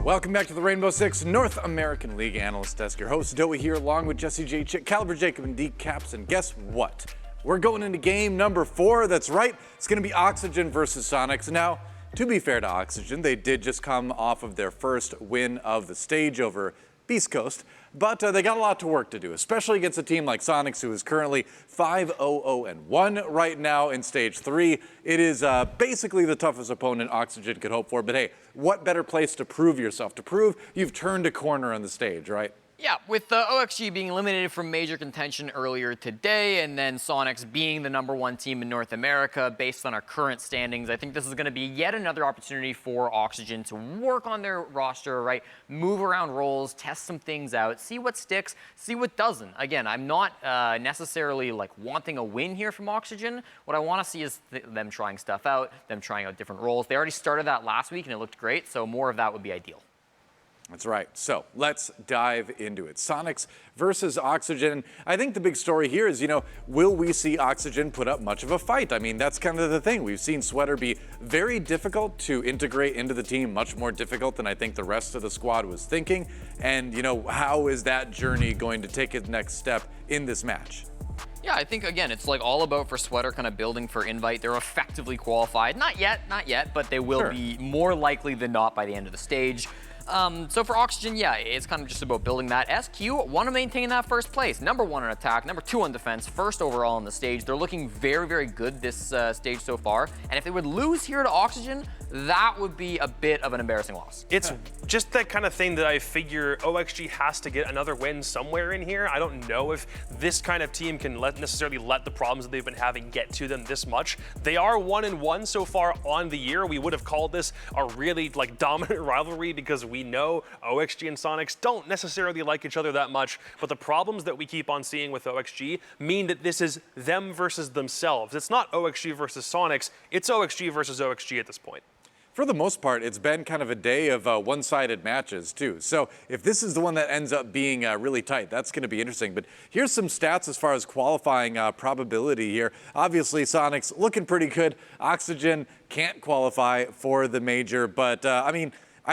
Welcome back to the Rainbow Six North American League Analyst Desk. Your host, Doey, here along with Jesse J. Chick, Caliber Jacob, and Deke Caps. And guess what? We're going into game number 4. That's right. It's going to be Oxygen versus Soniqs. Now, to be fair to Oxygen, they did just come off of their first win of the stage over Beast Coast, but they got a lot to work to do, especially against a team like Soniqs, who is currently 5-0-1 right now in Stage 3. It is basically the toughest opponent Oxygen could hope for, but hey, what better place to prove yourself, to prove you've turned a corner on the stage, right? Yeah, with OXG being eliminated from major contention earlier today, and then Soniqs being the #1 team in North America based on our current standings, I think this is going to be yet another opportunity for Oxygen to work on their roster, right? Move around roles, test some things out, see what sticks, see what doesn't. Again, I'm not necessarily like wanting a win here from Oxygen. What I want to see is them trying stuff out, them trying out different roles. They already started that last week and it looked great, so more of that would be ideal. That's right. So let's dive into it. Soniqs versus Oxygen. I think the big story here is, will we see Oxygen put up much of a fight? I mean, that's kind of the thing. We've seen Sweater be very difficult to integrate into the team, much more difficult than I think the rest of the squad was thinking. And, how is that journey going to take its next step in this match? Yeah, I think, again, it's like all about for Sweater kind of building for Invite. They're effectively qualified. Not yet, but they will be more likely than not by the end of the stage. So for Oxygen, yeah, it's kind of just about building that. SQ want to maintain that first place. #1 on attack, #2 on defense, first overall on the stage. They're looking very, very good this stage so far. And if they would lose here to Oxygen, that would be a bit of an embarrassing loss. It's just that kind of thing that I figure OXG has to get another win somewhere in here. I don't know if this kind of team can necessarily let the problems that they've been having get to them this much. They are 1-1 so far on the year. We would have called this a really dominant rivalry because we know OXG and Soniqs don't necessarily like each other that much, but the problems that we keep on seeing with OXG mean that this is them versus themselves. It's not OXG versus Soniqs, it's OXG versus OXG at this point. For the most part, it's been kind of a day of one-sided matches, too. So if this is the one that ends up being really tight, that's going to be interesting. But here's some stats as far as qualifying probability here. Obviously, Soniqs looking pretty good. Oxygen can't qualify for the major. But, I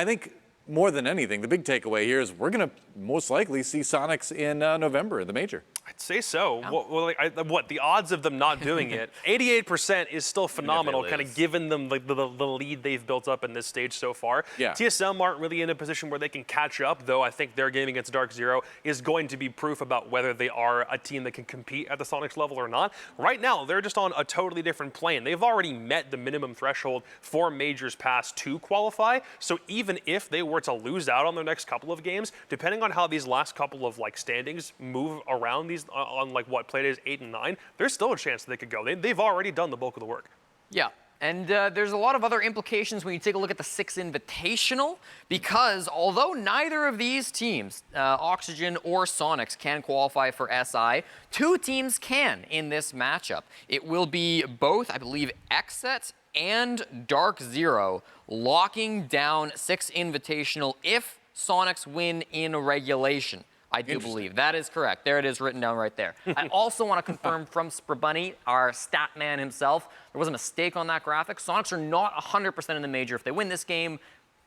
think more than anything, the big takeaway here is we're going to most likely see Soniqs in November in the major. I'd say so. What the odds of them not doing it? 88% is still phenomenal, kind of given them the lead they've built up in this stage so far. Yeah. TSM aren't really in a position where they can catch up, though I think their game against Dark Zero is going to be proof about whether they are a team that can compete at the Soniqs level or not. Right now, they're just on a totally different plane. They've already met the minimum threshold for Majors Pass to qualify, so even if they were to lose out on their next couple of games, depending on how these last couple of standings move around these on Playdays 8 and 9, there's still a chance that they could go. They've already done the bulk of the work. Yeah. And there's a lot of other implications when you take a look at the 6 Invitational, because although neither of these teams, Oxygen or Soniqs, can qualify for SI, 2 teams can in this matchup. It will be both, I believe, XSET and Dark Zero locking down 6 Invitational if Soniqs win in regulation. I do believe. That is correct. There it is written down right there. I also want to confirm from Sprabunny, our stat man himself, there was a mistake on that graphic. Soniqs are not 100% in the major if they win this game,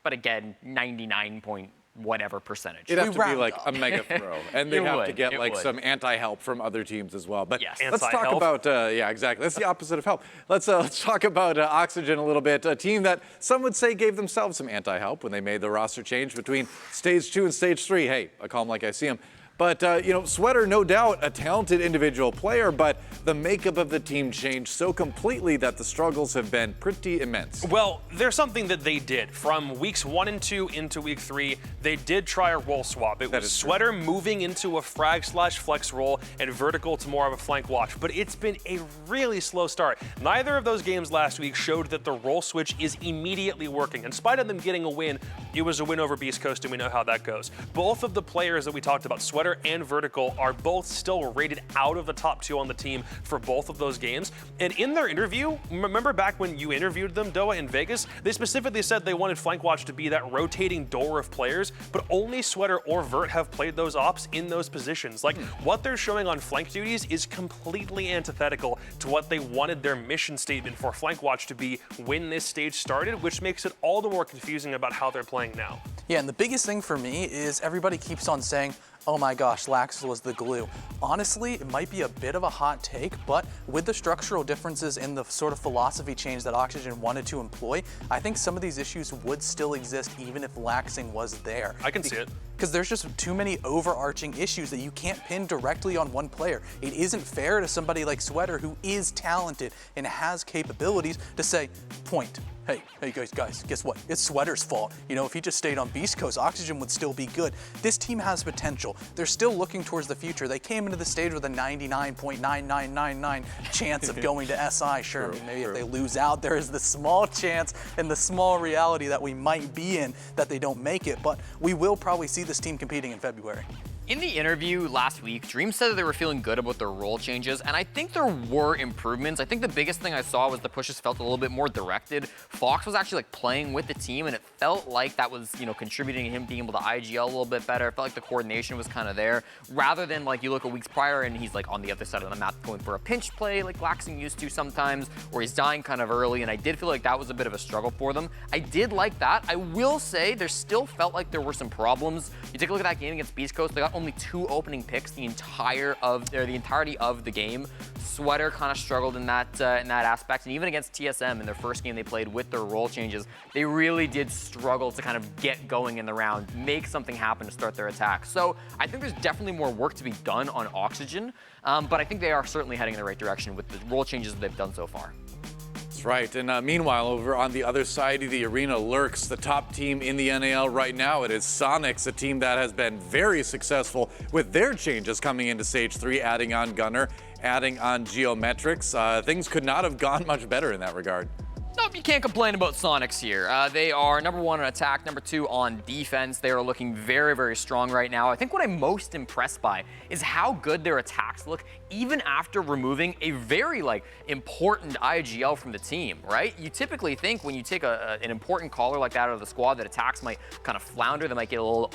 but again, 99 point whatever percentage. It'd have to be like a mega throw, and they'd have to get some anti-help from other teams as well. But yes. Let's talk about, yeah, exactly. That's the opposite of help. Let's talk about Oxygen a little bit. A team that some would say gave themselves some anti-help when they made the roster change between Stage 2 and Stage 3. Hey, I call them like I see them. But, Sweater, no doubt, a talented individual player, but the makeup of the team changed so completely that the struggles have been pretty immense. Well, there's something that they did. From weeks 1 and 2 into week 3, they did try a role swap. It was Sweater moving into a frag/flex role and Vertical to more of a flank watch, but it's been a really slow start. Neither of those games last week showed that the role switch is immediately working. In spite of them getting a win, it was a win over Beast Coast, and we know how that goes. Both of the players that we talked about, Sweater and Vertical, are both still rated out of the top 2 on the team for both of those games. And in their interview, remember back when you interviewed them, Doa, in Vegas, they specifically said they wanted Flank Watch to be that rotating door of players, but only Sweater or Vert have played those ops in those positions. What they're showing on flank duties is completely antithetical to what they wanted their mission statement for Flank Watch to be when this stage started, which makes it all the more confusing about how they're playing now. Yeah, and the biggest thing for me is everybody keeps on saying, oh my gosh, Lax was the glue. Honestly, it might be a bit of a hot take, but with the structural differences in the sort of philosophy change that Oxygen wanted to employ, I think some of these issues would still exist even if Laxing was there. I can see it. Because there's just too many overarching issues that you can't pin directly on one player. It isn't fair to somebody like Sweater, who is talented and has capabilities, to say, point. Hey guys, guess what? It's Sweater's fault. You know, if he just stayed on Beast Coast, Oxygen would still be good. This team has potential. They're still looking towards the future. They came into the stage with a 99.9999 chance of going to SI. Sure, I mean, maybe if they lose out, there is the small chance and the small reality that we might be in that they don't make it, but we will probably see this team competing in February. In the interview last week, Dream said that they were feeling good about their role changes, and I think there were improvements. I think the biggest thing I saw was the pushes felt a little bit more directed. Fox was actually like playing with the team, and it felt like that was, you know, contributing to him being able to IGL a little bit better. It felt like the coordination was kind of there, rather than like you look at weeks prior and he's like on the other side of the map going for a pinch play like Laxing used to sometimes, or he's dying kind of early, and I did feel like that was a bit of a struggle for them. I did like that. I will say there still felt like there were some problems. You take a look at that game against Beast Coast, they got only 2 opening picks the entirety of the game. Sweater kind of struggled in that aspect, and even against TSM in their first game they played with their role changes, they really did struggle to kind of get going in the round, make something happen to start their attack. So I think there's definitely more work to be done on Oxygen, but I think they are certainly heading in the right direction with the role changes that they've done so far. That's right. And meanwhile, over on the other side of the arena lurks the top team in the NAL right now. It is Soniqs, a team that has been very successful with their changes coming into Stage 3, adding on Gunner, adding on Geometrics. Things could not have gone much better in that regard. Nope, you can't complain about Soniqs here. They are number 1 on attack, number 2 on defense. They are looking very, very strong right now. I think what I'm most impressed by is how good their attacks look, even after removing a very important IGL from the team, right? You typically think when you take an important caller like that out of the squad that attacks might kind of flounder, they might get a little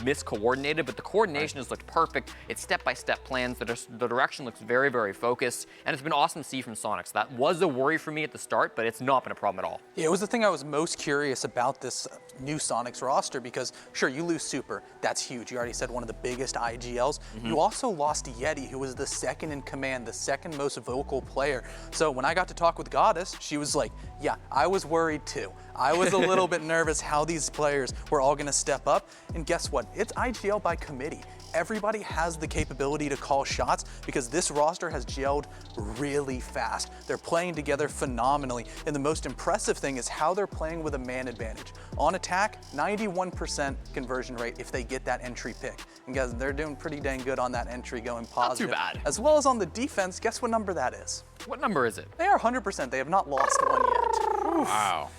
miscoordinated, but the coordination has looked perfect. It's step-by-step plans. The direction looks very, very focused, and it's been awesome to see from Soniqs. That was a worry for me at the start, but it's not been a problem at all. Yeah, it was the thing I was most curious about this new Soniqs roster, because sure, you lose Super, that's huge. You already said one of the biggest IGLs. You also lost Yeti, who was the second in command, the second most vocal player. So when I got to talk with Goddess, she was like, yeah, I was worried too. I was a little bit nervous how these players were all gonna step up, and guess what? It's IGL by committee. Everybody has the capability to call shots because this roster has gelled really fast. They're playing together phenomenally, and the most impressive thing is how they're playing with a man advantage. On attack, 91% conversion rate if they get that entry pick. And guys, they're doing pretty dang good on that entry, going positive. Not too bad. As well as on the defense, guess what number that is? What number is it? They are 100%. They have not lost one yet. Wow.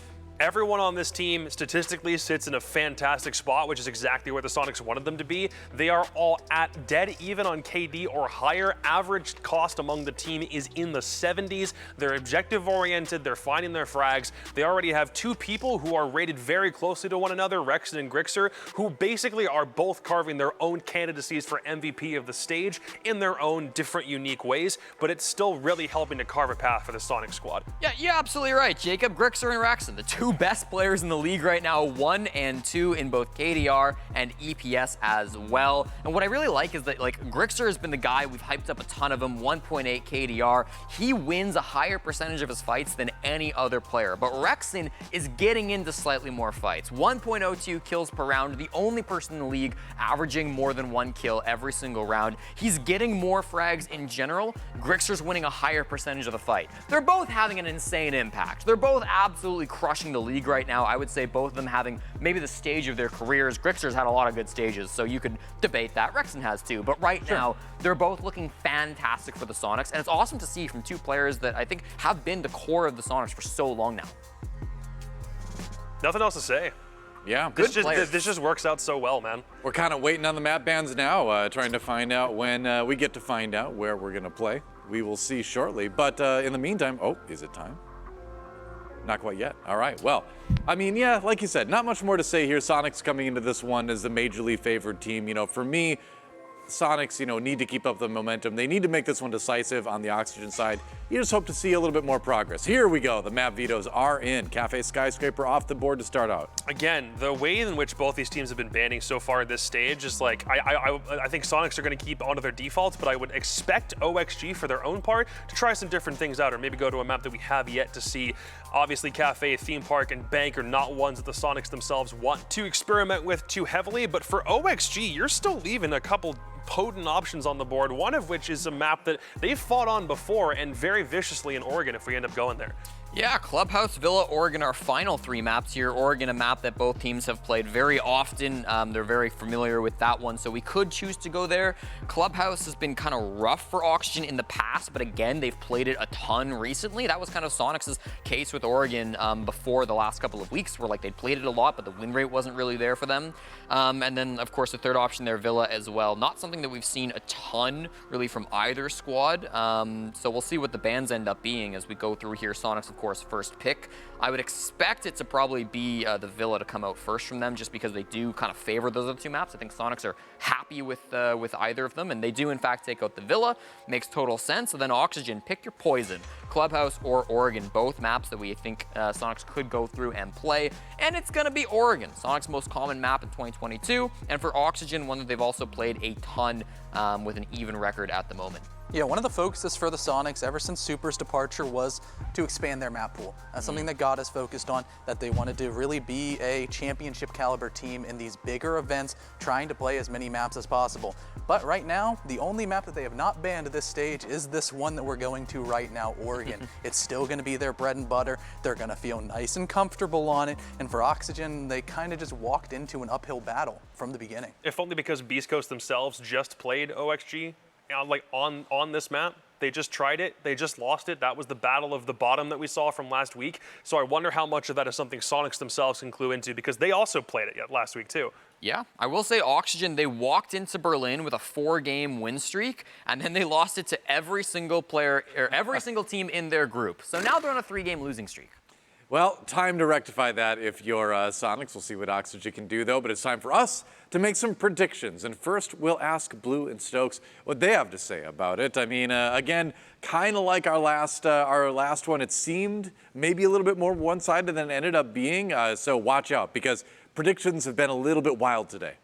Everyone on this team statistically sits in a fantastic spot, which is exactly where the Soniqs wanted them to be. They are all at dead even on KD or higher. Average cost among the team is in the 70s. They're objective oriented. They're finding their frags. They already have 2 people who are rated very closely to one another, Rexon and Grixer, who basically are both carving their own candidacies for MVP of the stage in their own different, unique ways, but it's still really helping to carve a path for the Soniqs squad. Yeah, you're absolutely right. Jacob, Grixer, and Rexon, the 2 best players in the league right now, 1 and 2 in both KDR and EPS as well. And what I really like is that Grixer has been the guy, we've hyped up a ton of him, 1.8 KDR. He wins a higher percentage of his fights than any other player. But Rexon is getting into slightly more fights. 1.02 kills per round, the only person in the league averaging more than 1 kill every single round. He's getting more frags in general. Grixer's winning a higher percentage of the fight. They're both having an insane impact. They're both absolutely crushing the league right now. I would say both of them having maybe the stage of their careers. Grixer's had a lot of good stages, so you could debate that. Rexon has too, but right now, they're both looking fantastic for the Soniqs, and it's awesome to see from 2 players that I think have been the core of the Soniqs for so long now. Nothing else to say. Yeah, This just works out so well, man. We're kind of waiting on the map bans now, trying to find out when we get to find out where we're gonna play. We will see shortly, but in the meantime, oh, is it time? Not quite yet. All right, well, I mean, yeah, like you said, not much more to say here. Soniqs coming into this one as the majorly favored team. You know, for me, Soniqs, need to keep up the momentum. They need to make this one decisive on the Oxygen side. You just hope to see a little bit more progress. Here we go. The map vetoes are in. Cafe Skyscraper off the board to start out. Again, the way in which both these teams have been banning so far at this stage is like, I think Soniqs are going to keep onto their defaults, but I would expect OXG for their own part to try some different things out, or maybe go to a map that we have yet to see. Obviously, Cafe, Theme Park, and Bank are not ones that the Soniqs themselves want to experiment with too heavily, but for OXG, you're still leaving a couple potent options on the board, one of which is a map that they've fought on before and very viciously in Oregon if we end up going there. Yeah, Clubhouse, Villa, Oregon, our final 3 maps here. Oregon, a map that both teams have played very often. They're very familiar with that one, so we could choose to go there. Clubhouse has been kind of rough for Oxygen in the past, but again, they've played it a ton recently. That was kind of Soniqs' case with Oregon before the last couple of weeks, where like they'd played it a lot, but the win rate wasn't really there for them. And then, of course, the third option there, Villa as well. Not something that we've seen a ton, really, from either squad. So we'll see what the bans end up being as we go through here. Soniqs, of course, first pick. I would expect it to probably be the Villa to come out first from them, just because they do kind of favor those other 2 maps. I think Soniqs are happy with either of them, and they do in fact take out the Villa. Makes total sense. So then Oxygen, pick your poison. Clubhouse or Oregon, both maps that we think Soniqs could go through and play, and it's going to be Oregon, Soniqs' most common map in 2022, and for Oxygen, one that they've also played a ton with an even record at the moment. Yeah, one of the focuses for the Soniqs ever since Super's departure was to expand their map pool. That's something that God has focused on, that they wanted to really be a championship caliber team in these bigger events, trying to play as many maps as possible. But right now, the only map that they have not banned at this stage is this one that we're going to right now, Oregon. It's still going to be their bread and butter. They're going to feel nice and comfortable on it. And for Oxygen, they kind of just walked into an uphill battle from the beginning. If only because Beast Coast themselves just played OXG. Like on this map, they just tried it, they just lost it. That was the battle of the bottom that we saw from last week. So I wonder how much of that is something Soniqs themselves can clue into, because they also played it last week too. Yeah, I will say Oxygen, they walked into Berlin with a 4-game win streak, and then they lost it to every single player, or every single team in their group. So now they're on a 3-game losing streak. Well, time to rectify that if you're Soniqs. We'll see what Oxygen can do, though, but it's time for us to make some predictions. And first, we'll ask Blue and Stokes what they have to say about it. I mean, again, kind of like our last one, it seemed maybe a little bit more one-sided than it ended up being, so watch out, because predictions have been a little bit wild today.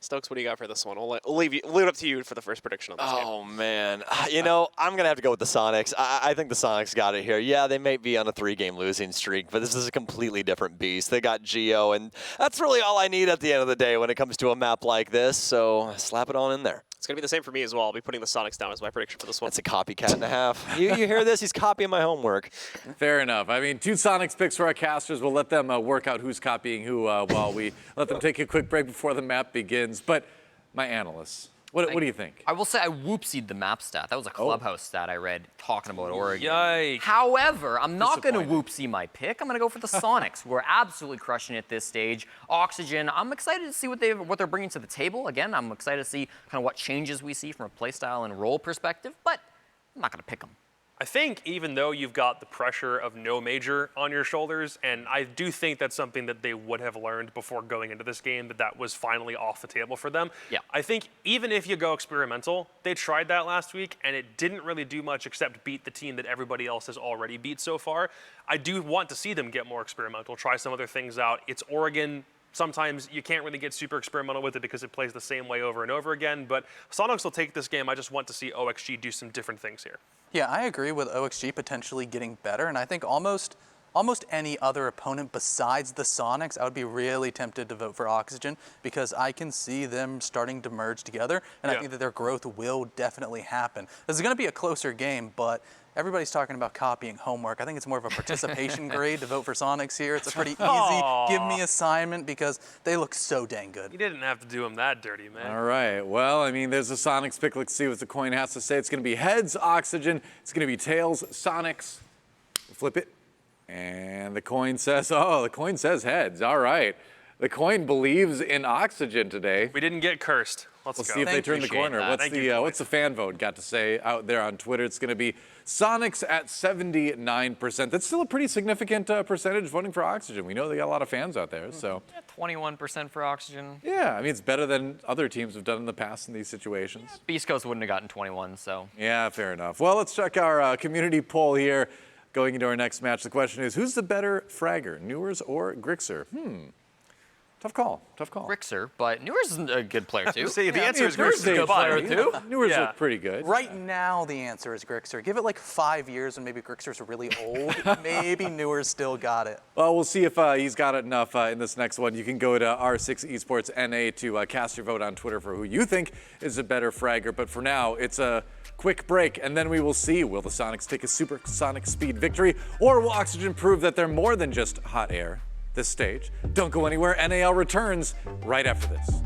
Stokes, what do you got for this one? We'll leave it up to you for the first prediction on this game. Oh, man. I'm going to have to go with the Soniqs. I think the Soniqs got it here. Yeah, they may be on a 3-game losing streak, but this is a completely different beast. They got Geo, and that's really all I need at the end of the day when it comes to a map like this, so slap it on in there. It's going to be the same for me as well. I'll be putting the Soniqs down as my prediction for this one. That's a copycat and a half. You hear this? He's copying my homework. Fair enough. I mean, 2 Soniqs picks for our casters. We'll let them work out who's copying who while we let them take a quick break before the map begins. But my analysts, what do you think? I will say I whoopsied the map stat. That was a Clubhouse stat I read talking about Oregon. Yikes. However, I'm not going to whoopsie my pick. I'm going to go for the Soniqs, who are absolutely crushing it at this stage. Oxygen, I'm excited to see what they're bringing to the table. Again, I'm excited to see kind of what changes we see from a playstyle and role perspective, but I'm not going to pick them. I think even though you've got the pressure of no major on your shoulders, and I do think that's something that they would have learned before going into this game, that was finally off the table for them. Yeah. I think even if you go experimental, they tried that last week, and it didn't really do much except beat the team that everybody else has already beat so far. I do want to see them get more experimental, try some other things out. It's Oregon. Sometimes you can't really get super experimental with it because it plays the same way over and over again, but Soniqs will take this game. I just want to see OXG do some different things here. Yeah, I agree with OXG potentially getting better, and I think almost any other opponent besides the Soniqs, I would be really tempted to vote for Oxygen, because I can see them starting to merge together, and I think that their growth will definitely happen. This is going to be a closer game, but everybody's talking about copying homework. I think it's more of a participation grade to vote for Soniqs here. It's a pretty easy give me assignment because they look so dang good. You didn't have to do them that dirty, man. All right. Well, I mean, there's a Soniqs pick. Let's see what the coin has to say. It's going to be heads, Oxygen. It's going to be tails, Soniqs. Flip it. And the coin says, the coin says heads. All right. The coin believes in Oxygen today. We didn't get cursed. Let's We'll go. see if they turn the Appreciate corner. that. What's the fan vote got to say out there on Twitter? It's going to be Soniqs at 79%. That's still a pretty significant percentage voting for Oxygen. We know they got a lot of fans out there, so. 21% for Oxygen. Yeah, I mean, it's better than other teams have done in the past in these situations. Beast Coast wouldn't have gotten 21, so. Yeah, fair enough. Well, let's check our community poll here. Going into our next match, the question is, who's the better fragger, Newers or Grixer? Tough call. Grixer, but Newers is a good player too. See, the answer is Newers Grixer's a good player too. Newers Yeah. look pretty good. Right now, the answer is Grixer. Give it like 5 years and maybe Grixer's really old. Maybe Newers still got it. Well, we'll see if he's got it enough in this next one. You can go to R6 Esports NA to cast your vote on Twitter for who you think is a better fragger. But for now, it's a quick break, and then we will see, will the Sonics take a supersonic speed victory, or will Oxygen prove that they're more than just hot air? This stage. Don't go anywhere. NAL returns right after this.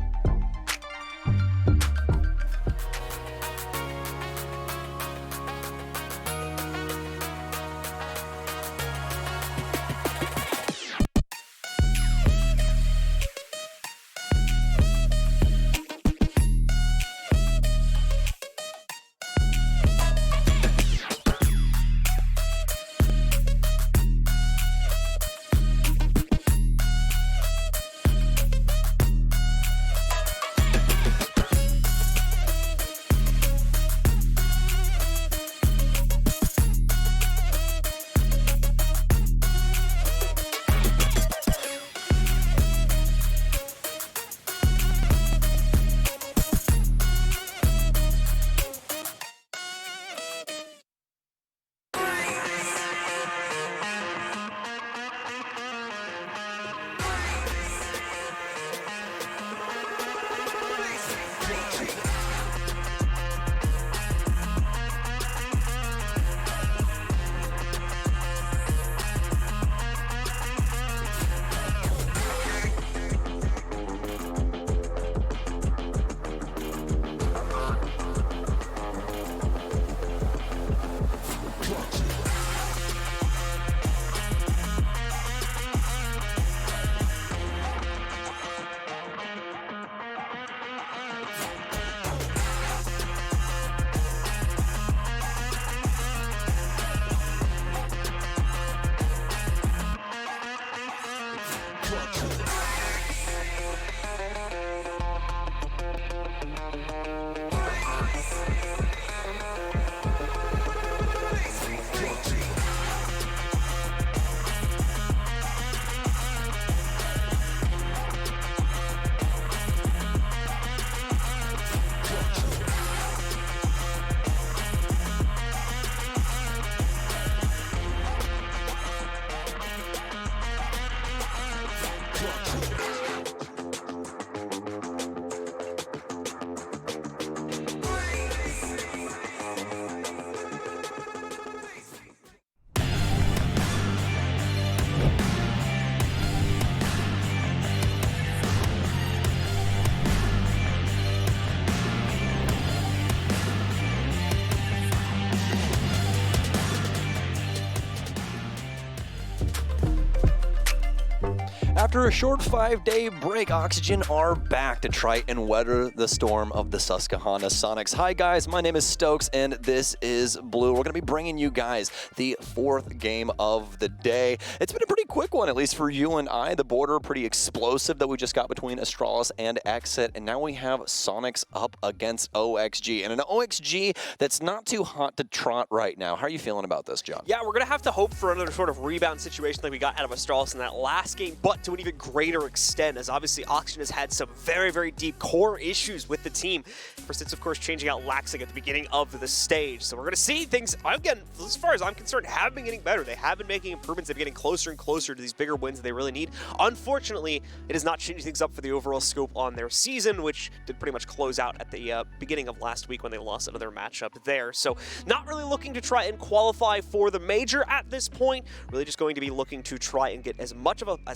After a short 5-day break, Oxygen are back to try and weather the storm of the Susquehanna Sonics. Hi guys, my name is Stokes and this is Blue. We're going to be bringing you guys the 4th game of the day. It's been a pretty quick one, at least for you and I. The border pretty explosive that we just got between Astralis and Exit, and now we have Sonics up against OXG, and an OXG that's not too hot to trot right now. How are you feeling about this, John? Yeah, we're going to have to hope for another sort of rebound situation like we got out of Astralis in that last game, but to an even greater extent, as obviously Oxygen has had some very, very deep core issues with the team. For instance, of course, changing out Laxing at the beginning of the stage. So we're going to see things, again, as far as I'm concerned, have been getting better. They have been making improvements. They've been getting closer and closer to these bigger wins that they really need. Unfortunately, it has not changed things up for the overall scope on their season, which did pretty much close out at the beginning of last week when they lost another matchup there. So not really looking to try and qualify for the major at this point. Really just going to be looking to try and get as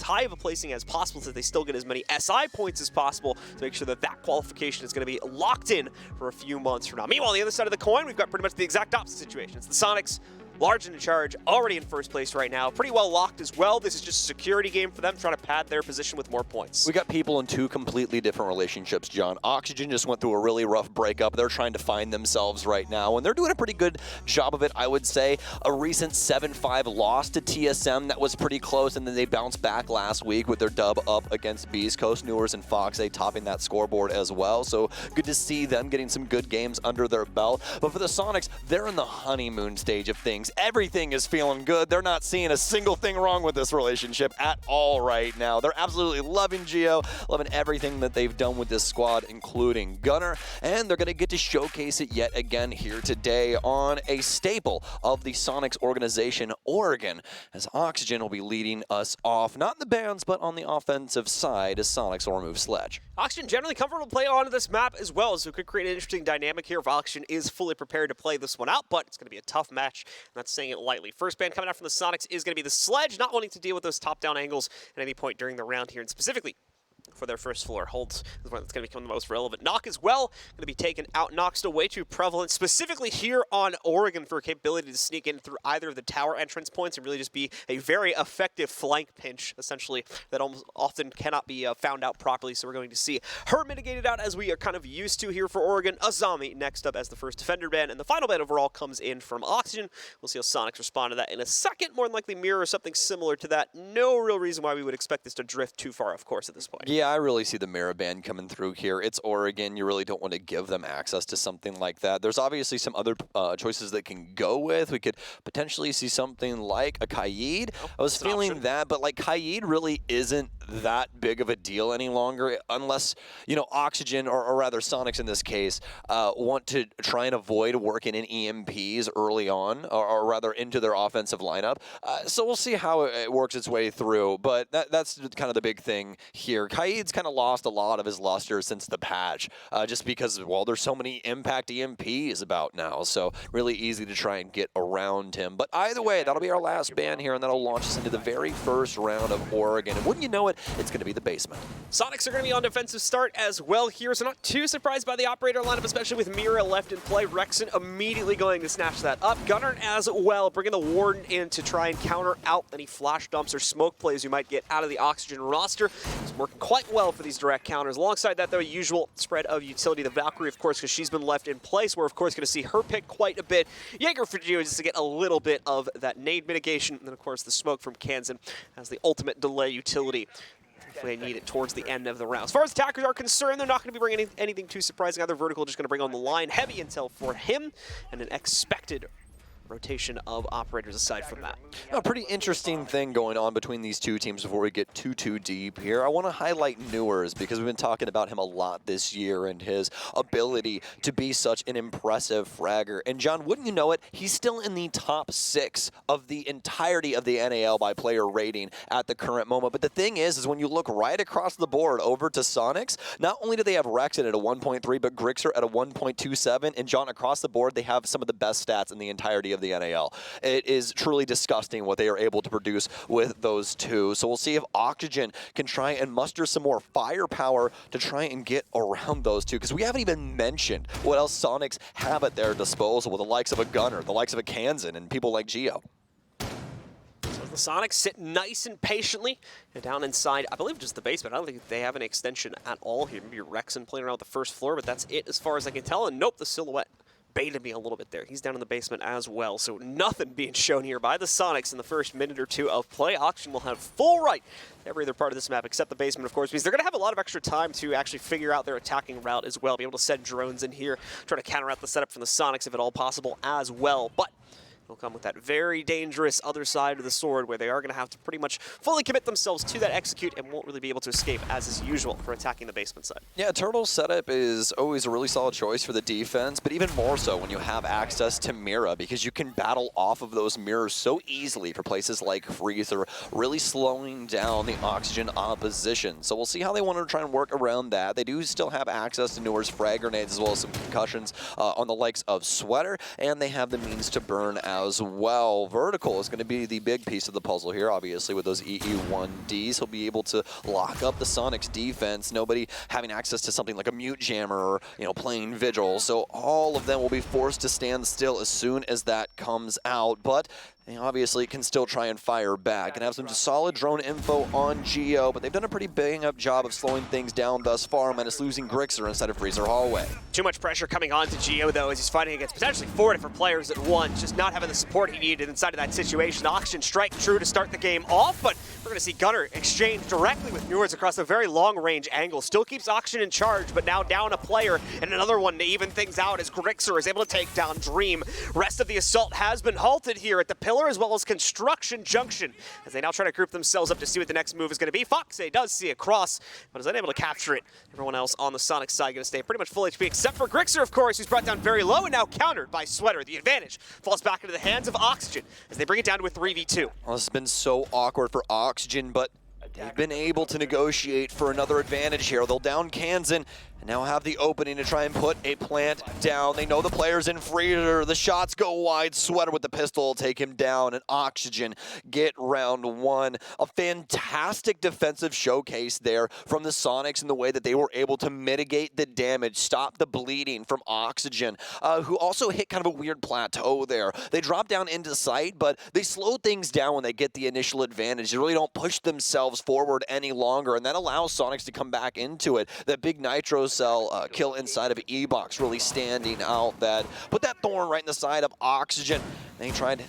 high of a placing as possible so they still get as many SI points as possible to make sure that that qualification is going to be locked in for a few months from now. Meanwhile, on the other side of the coin, we've got pretty much the exact opposite situation. It's the Sonics Large and in charge, already in first place right now. Pretty well locked as well. This is just a security game for them, trying to pad their position with more points. We got people in two completely different relationships, John. Oxygen just went through a really rough breakup. They're trying to find themselves right now, and they're doing a pretty good job of it, I would say. A recent 7-5 loss to TSM that was pretty close, and then they bounced back last week with their dub up against Beast Coast, Newers, and Fox A topping that scoreboard as well. So good to see them getting some good games under their belt. But for the Sonics, they're in the honeymoon stage of things. Everything is feeling good. They're not seeing a single thing wrong with this relationship at all right now. They're absolutely loving Geo, loving everything that they've done with this squad, including Gunner, and they're going to get to showcase it yet again here today on a staple of the Sonics organization, Oregon, as Oxygen will be leading us off, not in the bans, but on the offensive side as Sonics will remove Sledge. Oxygen generally comfortable to play on this map as well, so it could create an interesting dynamic here if Oxygen is fully prepared to play this one out, but it's going to be a tough match, and that's saying it lightly. First ban coming out from the Sonics is going to be the Sledge, not wanting to deal with those top-down angles at any point during the round here, and specifically for their first floor holds is one that's going to become the most relevant. Knock as well, going to be taken out. Knock still way too prevalent, specifically here on Oregon for a capability to sneak in through either of the tower entrance points and really just be a very effective flank pinch, essentially, that almost often cannot be found out properly. So we're going to see her mitigated out as we are kind of used to here for Oregon. Azami next up as the first defender ban, and the final ban overall comes in from Oxygen. We'll see how Sonics respond to that in a second. More than likely mirror something similar to that. No real reason why we would expect this to drift too far, of course, at this point. Yeah, I really see the mirror ban coming through here. It's Oregon. You really don't want to give them access to something like that. There's obviously some other choices that can go with. We could potentially see something like a Kaid. I was feeling that, but like Kaid really isn't that big of a deal any longer unless, you know, Oxygen, or rather Sonics in this case, want to try and avoid working in EMPs early on, or rather into their offensive lineup. So we'll see how it works its way through, but that's kind of the big thing here. Kaid's kind of lost a lot of his luster since the patch, just because, well, there's so many impact EMPs about now, so really easy to try and get around him. But either way, that'll be our last ban here, and that'll launch us into the very first round of Oregon. And wouldn't you know it, it's going to be the basement. Sonics are going to be on defensive start as well here, so not too surprised by the operator lineup, especially with Mira left in play. Rexon immediately going to snatch that up. Gunner as well, bringing the Warden in to try and counter out any flash dumps or smoke plays you might get out of the Oxygen roster. It's working quite well for these direct counters. Alongside that, though, usual spread of utility. The Valkyrie, of course, because she's been left in place. We're, of course, going to see her pick quite a bit. Jaeger for Geo just to get a little bit of that nade mitigation. And then, of course, the smoke from Kansan as the ultimate delay utility if they need it towards the end of the round. As far as attackers are concerned, they're not going to be bringing anything too surprising. Either Vertical just going to bring on the line. Heavy intel for him and an expected rotation of operators aside from that. A pretty interesting thing going on between these two teams before we get too deep here. I want to highlight Newers because we've been talking about him a lot this year and his ability to be such an impressive fragger. And John, wouldn't you know it, he's still in the top 6 of the entirety of the NAL by player rating at the current moment. But the thing is when you look right across the board over to Sonics, not only do they have Rexon at a 1.3, but Grixer at a 1.27. And John, across the board, they have some of the best stats in the entirety of the NAL. It is truly disgusting what they are able to produce with those two. So we'll see if Oxygen can try and muster some more firepower to try and get around those two, because we haven't even mentioned what else Sonics have at their disposal with the likes of a Gunner, the likes of a Kansan, and people like Geo. So the Sonics sit nice and patiently and down inside, I believe, just the basement. I don't think they have an extension at all here. Maybe Rexon playing around the first floor, but that's it as far as I can tell. And nope, the silhouette baited me a little bit there. He's down in the basement as well, so nothing being shown here by the Sonics in the first minute or two of play. Oxygen will have full right to every other part of this map except the basement, of course, because they're going to have a lot of extra time to actually figure out their attacking route as well, be able to send drones in here, try to counter out the setup from the Sonics if at all possible as well. But it'll come with that very dangerous other side of the sword where they are going to have to pretty much fully commit themselves to that execute and won't really be able to escape as is usual for attacking the basement side. Yeah, Turtle's setup is always a really solid choice for the defense, but even more so when you have access to Mira, because you can battle off of those mirrors so easily for places like Freezer, really slowing down the Oxygen opposition. So we'll see how they want to try and work around that. They do still have access to Newer's frag grenades as well as some concussions on the likes of Sweater, and they have the means to burn as as well. Vertical is going to be the big piece of the puzzle here, obviously, with those EE1Ds. He'll be able to lock up the Soniqs defense, nobody having access to something like a mute jammer or, playing Vigil. So all of them will be forced to stand still as soon as that comes out. But they obviously can still try and fire back and have some solid drone info on Geo, but they've done a pretty bang-up job of slowing things down thus far, minus losing Grixer inside of Freezer Hallway. Too much pressure coming on to Geo, though, as he's fighting against potentially 4 different players at once, just not having the support he needed inside of that situation. Oxygen strike true to start the game off, but we're going to see Gunnar exchange directly with Newers across a very long-range angle. Still keeps Oxygen in charge, but now down a player and another one to even things out as Grixer is able to take down Dream. Rest of the assault has been halted here at the pillar as well as Construction Junction as they now try to group themselves up to see what the next move is going to be. Foxay does see a cross, but is unable to capture it. Everyone else on the Sonic side going to stay pretty much full HP, except for Grixer, of course, who's brought down very low and now countered by Sweater. The advantage falls back into the hands of Oxygen as they bring it down to a 3v2. Well, this has been so awkward for Oxygen, but they've been able to negotiate for another advantage here. They'll down Kansan and now have the opening to try and put a plant down. They know the player's in Freezer. The shots go wide. Sweater with the pistol will take him down, and Oxygen get round 1. A fantastic defensive showcase there from the Soniqs in the way that they were able to mitigate the damage, stop the bleeding from Oxygen, who also hit kind of a weird plateau there. They drop down into sight, but they slow things down when they get the initial advantage. They really don't push themselves forward any longer, and that allows Soniqs to come back into it. That big Nitro Cell kill inside of E-Box really standing out. That put that thorn right in the side of Oxygen. They tried,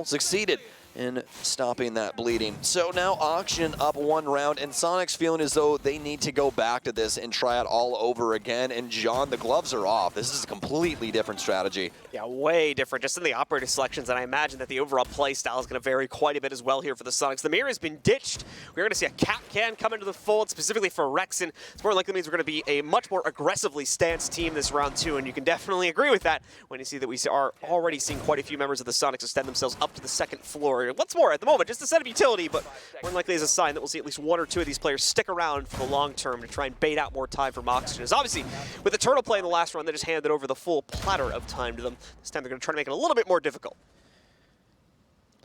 succeeded in stopping that bleeding. So now Oxygen up 1 round, and Soniqs feeling as though they need to go back to this and try it all over again. And John, the gloves are off. This is a completely different strategy. Yeah, way different, just in the operator selections, and I imagine that the overall play style is going to vary quite a bit as well here for the Soniqs. The mirror has been ditched. We're going to see a cap can come into the fold, specifically for Rexen. It's more likely means we're going to be a much more aggressively stanced team this round 2, and you can definitely agree with that when you see that we are already seeing quite a few members of the Soniqs extend themselves up to the 2nd floor. What's more, at the moment, just a set of utility, but more than likely is a sign that we'll see at least 1 or 2 of these players stick around for the long term to try and bait out more time from Oxygen. As obviously, with the Turtle play in the last round, they just handed over the full platter of time to them. This time they're going to try to make it a little bit more difficult.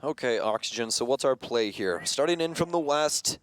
Okay, Oxygen, so what's our play here? Starting in from the west.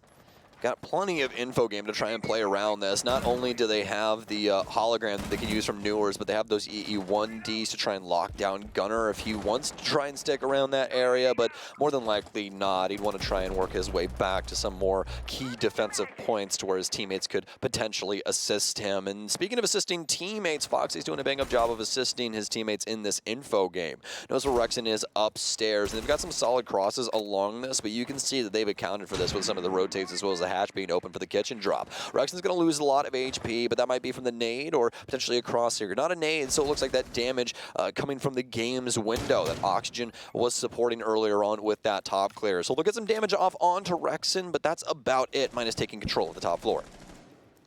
Got plenty of info game to try and play around this. Not only do they have the hologram that they can use from Newers, but they have those EE1Ds to try and lock down Gunnar if he wants to try and stick around that area, but more than likely not. He'd want to try and work his way back to some more key defensive points to where his teammates could potentially assist him. And speaking of assisting teammates, Foxy's doing a bang-up job of assisting his teammates in this info game. Notice where Rexen is upstairs. And they've got some solid crosses along this, but you can see that they've accounted for this with some of the rotates as well as the hatch being open for the kitchen drop. Rexen's going to lose a lot of HP, but that might be from the nade or potentially a crosshair. Not a nade, so it looks like that damage coming from the game's window that Oxygen was supporting earlier on with that top clear. So they'll get some damage off onto Rexen, but that's about it, minus taking control of the top floor.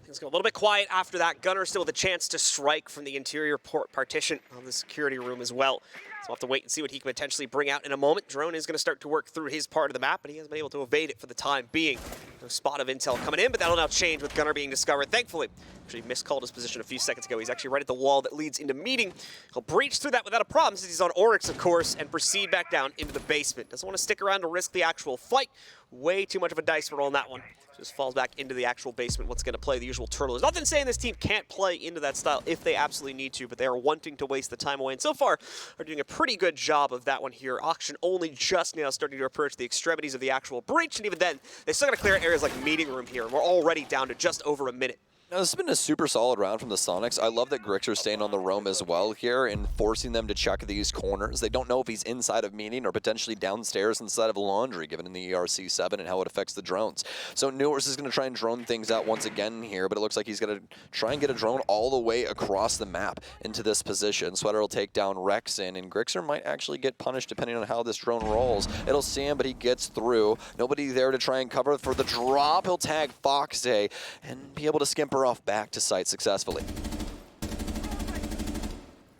Things go a little bit quiet after that. Gunnar still with a chance to strike from the interior port partition on the security room as well. So we'll have to wait and see what he can potentially bring out in a moment. Drone is going to start to work through his part of the map, but he has been able to evade it for the time being. No spot of intel coming in, but that'll now change with Gunnar being discovered. Thankfully, actually miscalled his position a few seconds ago. He's actually right at the wall that leads into meeting. He'll breach through that without a problem since he's on Oryx, of course, and proceed back down into the basement. Doesn't want to stick around to risk the actual fight. Way too much of a dice roll on that one. Just falls back into the actual basement. What's going to play the usual turtle. There's nothing saying this team can't play into that style if they absolutely need to, but they are wanting to waste the time away. And so far, are doing a pretty good job of that one here. Oxygen only just now starting to approach the extremities of the actual breach, and even then, they still got to clear areas like meeting room here. And we're already down to just over a minute. Now, this has been a super solid round from the Soniqs. I love that Grixer's staying on the roam as well here and forcing them to check these corners. They don't know if he's inside of meeting or potentially downstairs inside of laundry, given in the ERC7 and how it affects the drones. So Newers is going to try and drone things out once again here, but it looks like he's going to try and get a drone all the way across the map into this position. Sweater will take down Rexen, and Grixer might actually get punished depending on how this drone rolls. It'll see him, but he gets through. Nobody there to try and cover for the drop. He'll tag Foxay and be able to skimper off back to site successfully.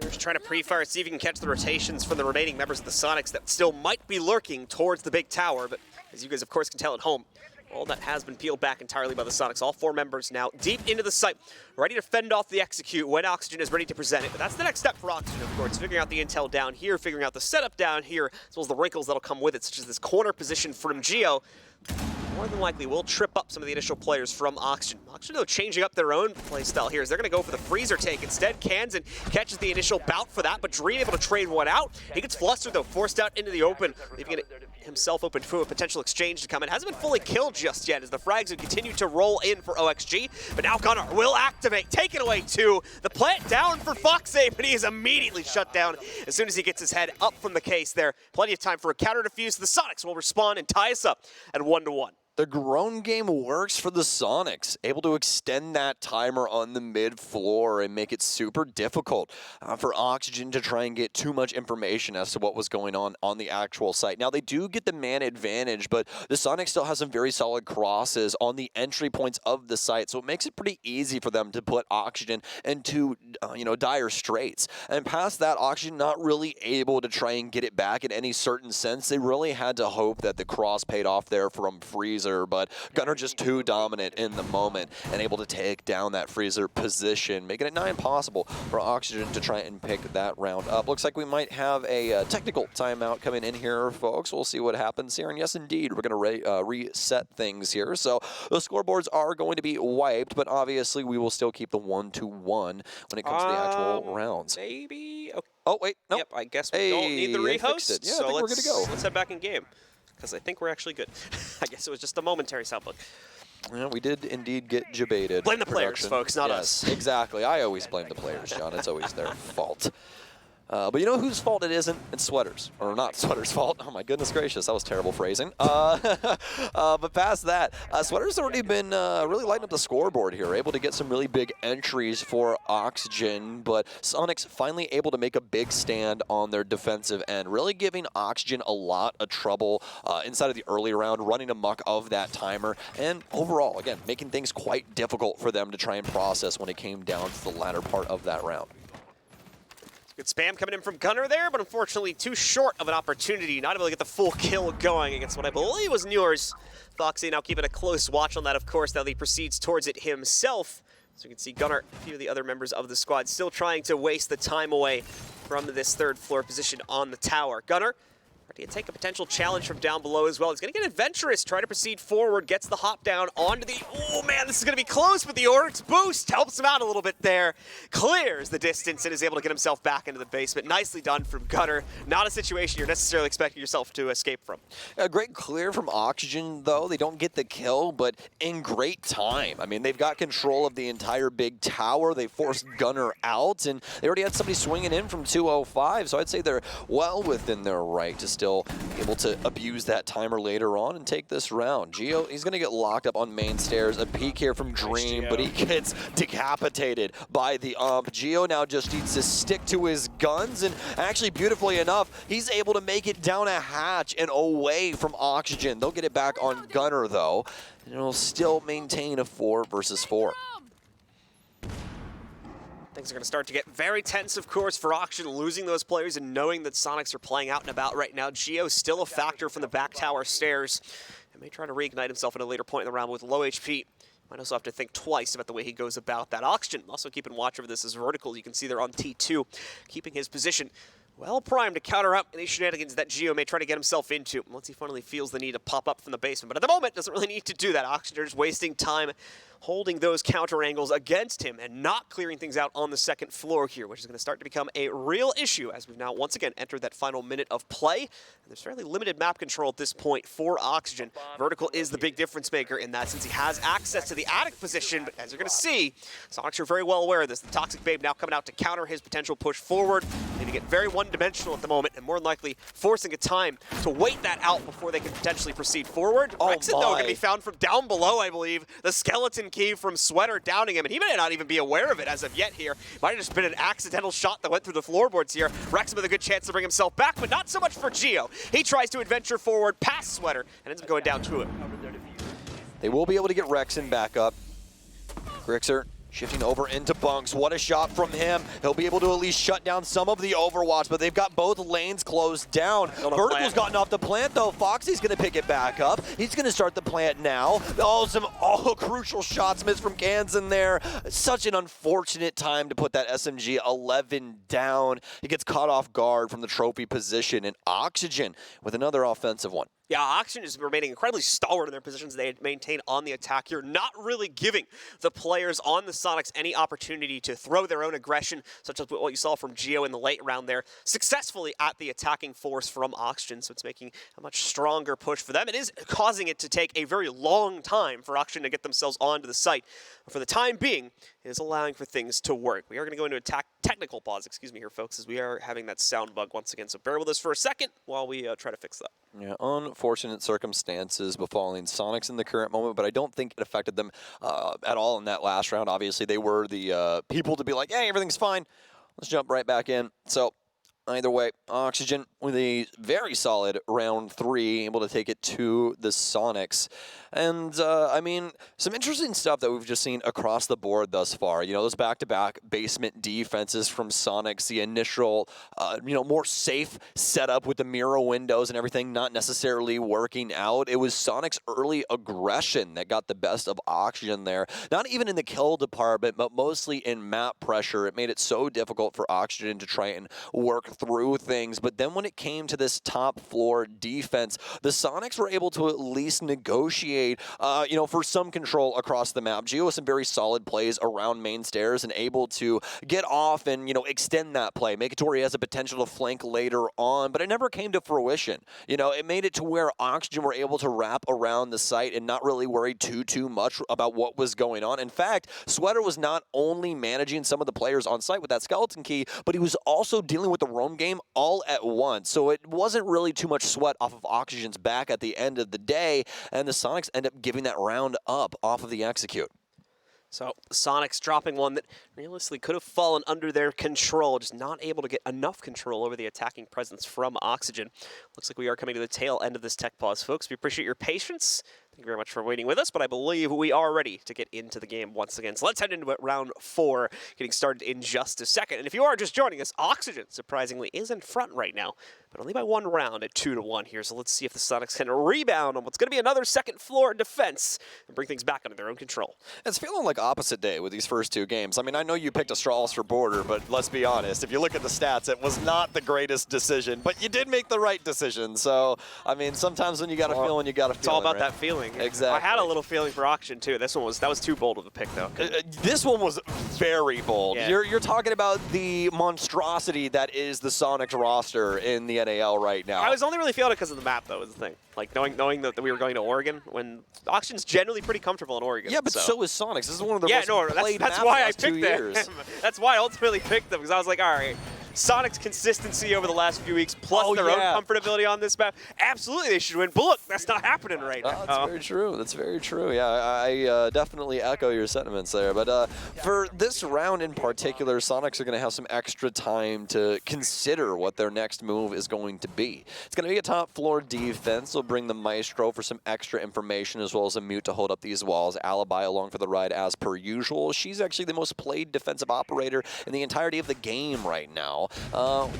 They're just trying to pre-fire, see if you can catch the rotations from the remaining members of the Soniqs that still might be lurking towards the big tower, but as you guys of course can tell at home, Well, that has been peeled back entirely by the Soniqs. All 4 members now deep into the site, ready to fend off the execute when Oxygen is ready to present it. But that's the next step for Oxygen, of course, figuring out the intel down here, figuring out the setup down here, as well as the wrinkles that'll come with it, such as this corner position from Geo. More than likely will trip up some of the initial players from Oxygen. Oxygen, though, changing up their own playstyle here, as they're going to go for the freezer take. Instead, Kansan catches the initial bout for that, but Dream able to trade one out. He gets flustered, though, forced out into the open, leaving it himself open for a potential exchange to come in. Hasn't been fully killed just yet, as the frags have continued to roll in for OXG, but now Gunnar will activate, take it away too. The plant down for Foxay, but he is immediately shut down as soon as he gets his head up from the case there. Plenty of time for a counter defuse. The Soniqs will respond and tie us up at 1-1. The grown game works for the Soniqs, able to extend that timer on the mid floor and make it super difficult for Oxygen to try and get too much information as to what was going on the actual site. Now, they do get the man advantage, but the Soniqs still have some very solid crosses on the entry points of the site, so it makes it pretty easy for them to put Oxygen into dire straits. And past that, Oxygen not really able to try and get it back in any certain sense. They really had to hope that the cross paid off there from Freezer, but Gunnar just too dominant in the moment and able to take down that Freezer position, making it nigh impossible for Oxygen to try and pick that round up. Looks like we might have a technical timeout coming in here, folks. We'll see what happens here, and yes, indeed, we're going to reset things here. So the scoreboards are going to be wiped, but obviously we will still keep the 1-1 when it comes to the actual rounds. Maybe? Okay. Oh, wait, no. Yep, I guess we don't need the rehost, Yeah, so I think we're good to go. let's head back in game. Because I think we're actually good. I guess it was just a momentary soundbook. Yeah, we did indeed get debated. Blame the players, folks, not us. Exactly. I always blame the players, John. It's always their fault. But you know whose fault it isn't? It's Sweater's. Or not Sweater's fault. Oh my goodness gracious, that was terrible phrasing. But past that, Sweater's already been really lighting up the scoreboard here, able to get some really big entries for Oxygen, but Soniqs finally able to make a big stand on their defensive end, really giving Oxygen a lot of trouble inside of the early round, running amok of that timer, and overall, again, making things quite difficult for them to try and process when it came down to the latter part of that round. Good spam coming in from Gunnar there, but unfortunately too short of an opportunity. Not able to get the full kill going against what I believe was Newers. Foxy now keeping a close watch on that, of course, now he proceeds towards it himself. So you can see Gunnar, a few of the other members of the squad, still trying to waste the time away from this third floor position on the tower. Gunnar, ready to take a potential challenge from down below as well. He's going to get adventurous, try to proceed forward, gets the hop down onto the... Oh man, this is going to be close, but the Oryx boost helps him out a little bit there. Clears the distance and is able to get himself back into the basement. Nicely done from Gunnar. Not a situation you're necessarily expecting yourself to escape from. A great clear from Oxygen, though. They don't get the kill, but in great time. I mean, they've got control of the entire big tower. They forced Gunnar out, and they already had somebody swinging in from 205, so I'd say they're well within their right to still be able to abuse that timer later on and take this round. Geo, he's going to get locked up on main stairs. A peek here from Dream, but he gets decapitated by the ump. Geo now just needs to stick to his guns, and actually, beautifully enough, he's able to make it down a hatch and away from Oxygen. They'll get it back on Gunnar, though, and it'll still maintain a 4 versus 4. Things are going to start to get very tense, of course, for Oxygen, losing those players and knowing that Soniqs are playing out and about right now. Geo's still a factor from the back tower stairs and may try to reignite himself at a later point in the round with low HP. Might also have to think twice about the way he goes about that. Oxygen also keeping watch over this as Vertical. You can see they're on T2, keeping his position well primed to counter up any shenanigans that Geo may try to get himself into once he finally feels the need to pop up from the basement. But at the moment, doesn't really need to do that. Oxygen is wasting time holding those counter angles against him and not clearing things out on the second floor here, which is going to start to become a real issue as we've now once again entered that final minute of play. And there's fairly limited map control at this point for Oxygen. Vertical is the big difference maker in that, since he has access to the attic position, but as you're going to see, Soniqs are very well aware of this. The Toxic Babe now coming out to counter his potential push forward. They get very one-dimensional at the moment, and more than likely forcing a time to wait that out before they can potentially proceed forward. Oh Rexon, though, going to be found from down below, I believe. The skeleton key from Sweater downing him, and he may not even be aware of it as of yet here. Might have just been an accidental shot that went through the floorboards here. Rexon with a good chance to bring himself back, but not so much for Geo. He tries to adventure forward past Sweater and ends up going down to it. They will be able to get Rexon back up. Grixer Shifting over into Bunks. What a shot from him. He'll be able to at least shut down some of the Overwatch, but they've got both lanes closed down. Vertical's gotten off the plant, though. Foxy's going to pick it back up. He's going to start the plant now. Some crucial shots missed from Cans in there. Such an unfortunate time to put that SMG 11 down. He gets caught off guard from the trophy position, and Oxygen with another offensive one. Yeah, Oxygen is remaining incredibly stalwart in their positions they maintain on the attack here, not really giving the players on the Soniqs any opportunity to throw their own aggression, such as what you saw from Geo in the late round there, successfully at the attacking force from Oxygen, so it's making a much stronger push for them. It is causing it to take a very long time for Oxygen to get themselves onto the site. But for the time being, it is allowing for things to work. We are going to go into a technical pause, excuse me here, folks, as we are having that sound bug once again, so bear with us for a second while we try to fix that. Yeah, unfortunate circumstances befalling Soniqs in the current moment, but I don't think it affected them at all in that last round. Obviously, they were the people to be like, hey, everything's fine. Let's jump right back in. So either way, Oxygen with a very solid round 3, able to take it to the Soniqs. And, I mean, some interesting stuff that we've just seen across the board thus far. You know, those back-to-back basement defenses from Soniqs, the initial, more safe setup with the mirror windows and everything not necessarily working out. It was Soniqs' early aggression that got the best of Oxygen there. Not even in the kill department, but mostly in map pressure. It made it so difficult for Oxygen to try and work through things. But then when it came to this top floor defense, the Soniqs were able to at least negotiate for some control across the map. Geo with some very solid plays around main stairs and able to get off and, extend that play, make it to where he has a potential to flank later on, but it never came to fruition. It made it to where Oxygen were able to wrap around the site and not really worry too much about what was going on. In fact, Sweater was not only managing some of the players on site with that skeleton key, but he was also dealing with the roam game all at once. So it wasn't really too much sweat off of Oxygen's back at the end of the day, and the Soniqs end up giving that round up off of the execute. So Soniqs dropping one that realistically could have fallen under their control, just not able to get enough control over the attacking presence from Oxygen. Looks like we are coming to the tail end of this tech pause, folks. We appreciate your patience. Thank you very much for waiting with us, but I believe we are ready to get into the game once again. So let's head into round 4, getting started in just a second. And if you are just joining us, Oxygen, surprisingly, is in front right now, but only by 1 round at 2-1 here. So let's see if the Soniqs can rebound on what's going to be another second floor defense and bring things back under their own control. It's feeling like opposite day with these first 2 games. I mean, I know you picked Astralis for Border, but let's be honest. If you look at the stats, it was not the greatest decision, but you did make the right decision. So, I mean, sometimes when you got a feeling, you got a feeling. It's all about right? that feeling. Exactly. I had a little feeling for Oxygen too. That was too bold of a pick though. This one was very bold. Yeah. You're talking about the monstrosity that is the Soniqs roster in the NAL right now. I was only really feeling it because of the map though, was the thing. Like knowing that we were going to Oregon, when Oxygen's generally pretty comfortable in Oregon. Yeah, but so is Soniqs. This is one of the most played that's maps why I last 2 picked years. them. That's why I ultimately picked them, because I was like, all right, Soniqs' consistency over the last few weeks, plus their own comfortability on this map, absolutely they should win. But look, that's not happening right now. That's very true. That's very true. Yeah, I definitely echo your sentiments there. But for this round in particular, Soniqs are going to have some extra time to consider what their next move is going to be. It's going to be a top floor defense. They'll bring the Maestro for some extra information, as well as a Mute to hold up these walls. Alibi along for the ride as per usual. She's actually the most played defensive operator in the entirety of the game right now.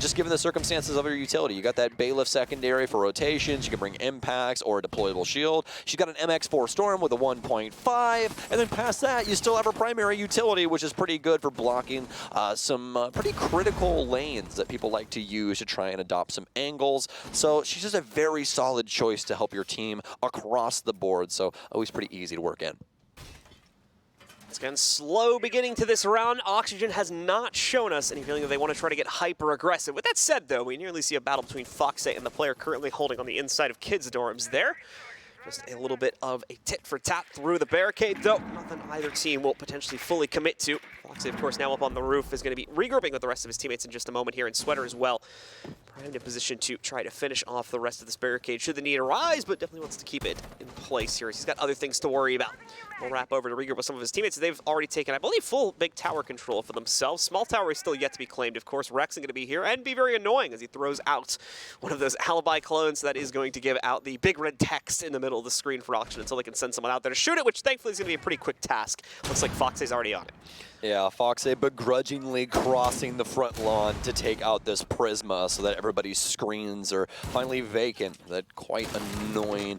Just given the circumstances of her utility. You got that Bailiff secondary for rotations. You can bring impacts or a deployable shield. She's got an MX4 Storm with a 1.5. And then past that, you still have her primary utility, which is pretty good for blocking some pretty critical lanes that people like to use to try and adopt some angles. So she's just a very solid choice to help your team across the board. So always pretty easy to work in. It's again slow beginning to this round. Oxygen has not shown us any feeling that they want to try to get hyper-aggressive. With that said, though, we nearly see a battle between Foxay and the player currently holding on the inside of Kids' dorms there. Just a little bit of a tit-for-tat through the barricade, though. Nothing either team will potentially fully commit to. Foxay, of course, now up on the roof, is going to be regrouping with the rest of his teammates in just a moment here, and Sweater as well. Primed in position to try to finish off the rest of this barricade should the need arise, but definitely wants to keep it in place here as he's got other things to worry about. We'll wrap over to regroup with some of his teammates. They've already taken, I believe, full big tower control for themselves. Small tower is still yet to be claimed. Of course, Rex is going to be here and be very annoying as he throws out one of those alibi clones that is going to give out the big red text in the middle of the screen for auction until they can send someone out there to shoot it, which thankfully is going to be a pretty quick task. Looks like Foxay's already on it. Yeah, Foxay begrudgingly crossing the front lawn to take out this Prisma so that everybody's screens are finally vacant. That quite annoying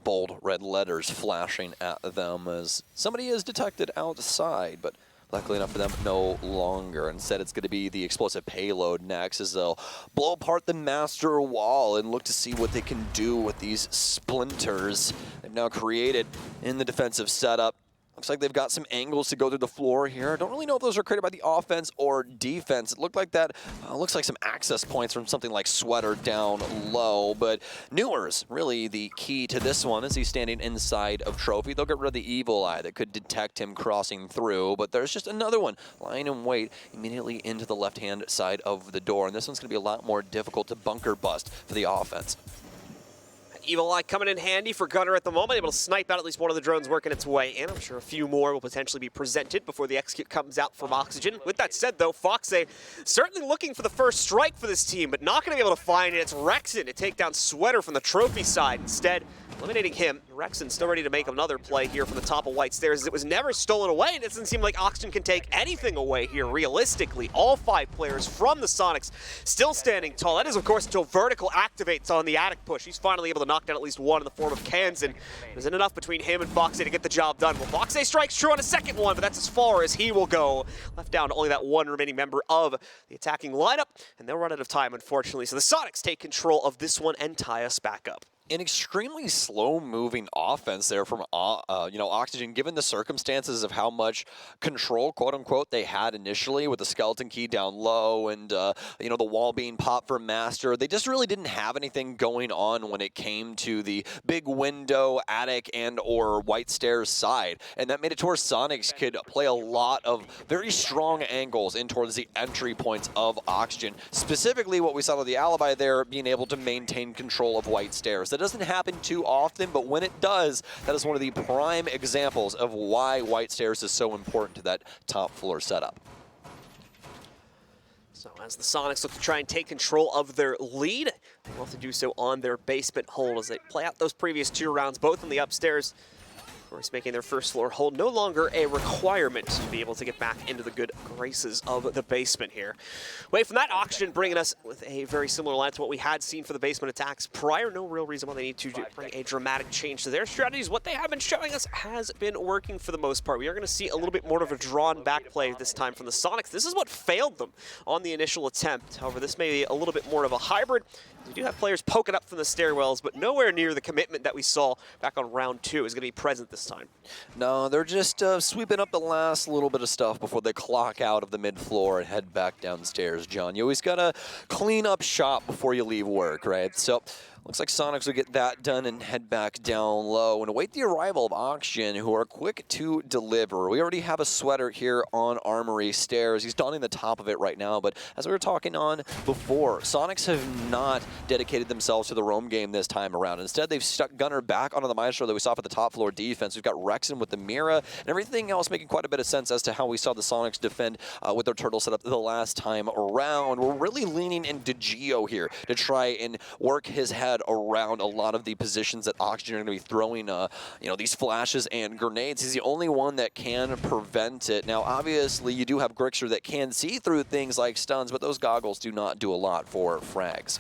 bold red letters flashing at them as somebody is detected outside, but luckily enough for them, no longer. Instead, it's going to be the explosive payload next as they'll blow apart the master wall and look to see what they can do with these splinters they've now created in the defensive setup. Looks like they've got some angles to go through the floor here. Don't really know if those are created by the offense or defense. It looked like that. Looks like some access points from something like Sweater down low, but Newer's really the key to this one as he's standing inside of Trophy. They'll get rid of the evil eye that could detect him crossing through, but there's just another one lying in wait immediately into the left-hand side of the door, and this one's going to be a lot more difficult to bunker bust for the offense. Evil Eye coming in handy for Gunner at the moment, able to snipe out at least one of the drones working its way in. I'm sure a few more will potentially be presented before the execute comes out from Oxygen. With that said, though, Foxay certainly looking for the first strike for this team, but not going to be able to find it. It's Rexon to take down Sweater from the Trophy side. Instead, eliminating him. Rexon still ready to make another play here from the top of White Stairs. It was never stolen away. It doesn't seem like Oxygen can take anything away here realistically. All 5 players from the Soniqs still standing tall. That is, of course, until Vertical activates on the attic push. He's finally able to knock down at least one in the form of Kansan. Isn't enough between him and Foxay to get the job done. Well, Foxay strikes true on a second one, but that's as far as he will go. Left down to only that one remaining member of the attacking lineup, and they'll run out of time, unfortunately. So the Soniqs take control of this one and tie us back up. An extremely slow-moving offense there from Oxygen, given the circumstances of how much control, quote-unquote, they had initially with the skeleton key down low and, the wall being popped for Master. They just really didn't have anything going on when it came to the big window, attic, and or White Stairs side. And that made it to where Soniqs could play a lot of very strong angles in towards the entry points of Oxygen. Specifically, what we saw with the Alibi there, being able to maintain control of White Stairs. That doesn't happen too often, but when it does, that is one of the prime examples of why White Stairs is so important to that top floor setup. So as the Soniqs look to try and take control of their lead, they will have to do so on their basement hold as they play out those previous 2 rounds, both in the upstairs. Of course, making their first floor hold no longer a requirement to be able to get back into the good graces of the basement here. Away from that, Oxygen bringing us with a very similar line to what we had seen for the basement attacks prior. No real reason why they need to bring a dramatic change to their strategies. What they have been showing us has been working for the most part. We are going to see a little bit more of a drawn back play this time from the Soniqs. This is what failed them on the initial attempt. However, this may be a little bit more of a hybrid. We do have players poking up from the stairwells, but nowhere near the commitment that we saw back on round 2 is going to be present this time. No, they're just sweeping up the last little bit of stuff before they clock out of the mid-floor and head back downstairs, John. You always got to clean up shop before you leave work, right? So looks like Soniqs will get that done and head back down low and await the arrival of Oxygen, who are quick to deliver. We already have a Sweater here on Armory Stairs. He's donning the top of it right now, but as we were talking on before, Soniqs have not dedicated themselves to the roam game this time around. Instead, they've stuck Gunner back onto the Maestro that we saw for the top floor defense. We've got Rexon with the Mira and everything else making quite a bit of sense as to how we saw the Soniqs defend with their turtle setup the last time around. We're really leaning into Geo here to try and work his head around a lot of the positions that Oxygen are going to be throwing, these flashes and grenades. He's the only one that can prevent it. Now, obviously, you do have Grixer that can see through things like stuns, but those goggles do not do a lot for frags.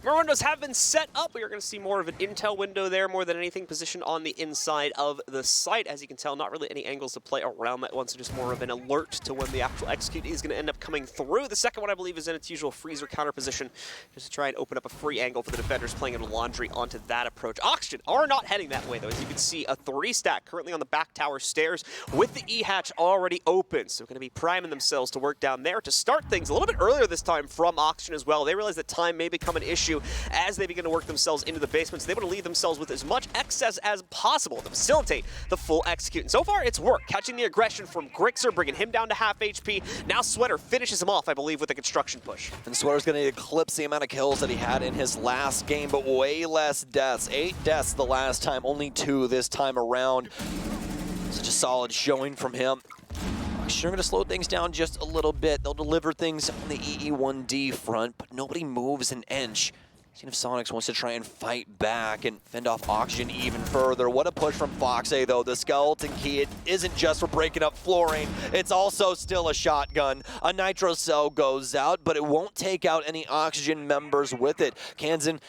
More windows have been set up. We are going to see more of an intel window there, more than anything positioned on the inside of the site. As you can tell, not really any angles to play around that one, so just more of an alert to when the actual execute is going to end up coming through. The second one, I believe, is in its usual freezer counter position, just to try and open up a free angle for the defenders playing in laundry onto that approach. Oxygen are not heading that way, though. As you can see, a 3-stack currently on the back tower stairs with the E-hatch already open. So going to be priming themselves to work down there to start things a little bit earlier this time from Oxygen as well. They realize that time may become an issue as they begin to work themselves into the basement, so they want to leave themselves with as much excess as possible to facilitate the full execute. And so far, it's worked. Catching the aggression from Grixer, bringing him down to half HP. Now Sweater finishes him off, I believe, with a construction push. And Sweater's going to eclipse the amount of kills that he had in his last game, but way less deaths. 8 deaths the last time, only 2 this time around. Such a solid showing from him. Sure, going to slow things down just a little bit. They'll deliver things on the EE1D front, but nobody moves an inch. See if Soniqs wants to try and fight back and fend off Oxygen even further. What a push from Foxay, though. The skeleton key, it isn't just for breaking up flooring. It's also still a shotgun. A nitro cell goes out, but it won't take out any Oxygen members with it. Kansan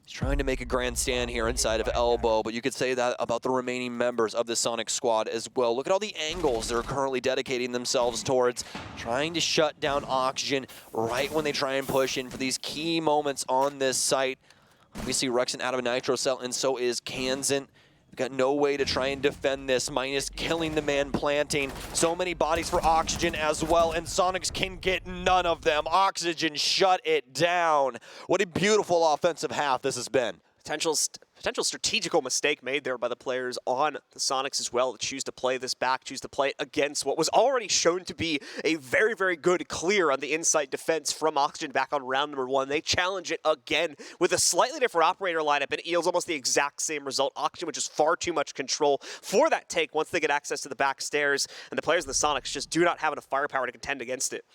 is trying to make a grandstand here inside of Elbow, but you could say that about the remaining members of the Sonic squad as well. Look at all the angles they're currently dedicating themselves towards, trying to shut down Oxygen right when they try and push in for these key moments on this site. We see Rexon out of a nitro cell, and so is Kansan. We've got no way to try and defend this, minus killing the man planting. So many bodies for Oxygen as well, and Soniqs can get none of them. Oxygen shut it down. What a beautiful offensive half this has been. Potential strategical mistake made there by the players on the Soniqs as well to choose to play this back, choose to play it against what was already shown to be a very, very good clear on the inside defense from Oxygen back on round number 1. They challenge it again with a slightly different operator lineup, and it yields almost the exact same result. Oxygen with just far too much control for that take once they get access to the back stairs, and the players of the Soniqs just do not have enough firepower to contend against it.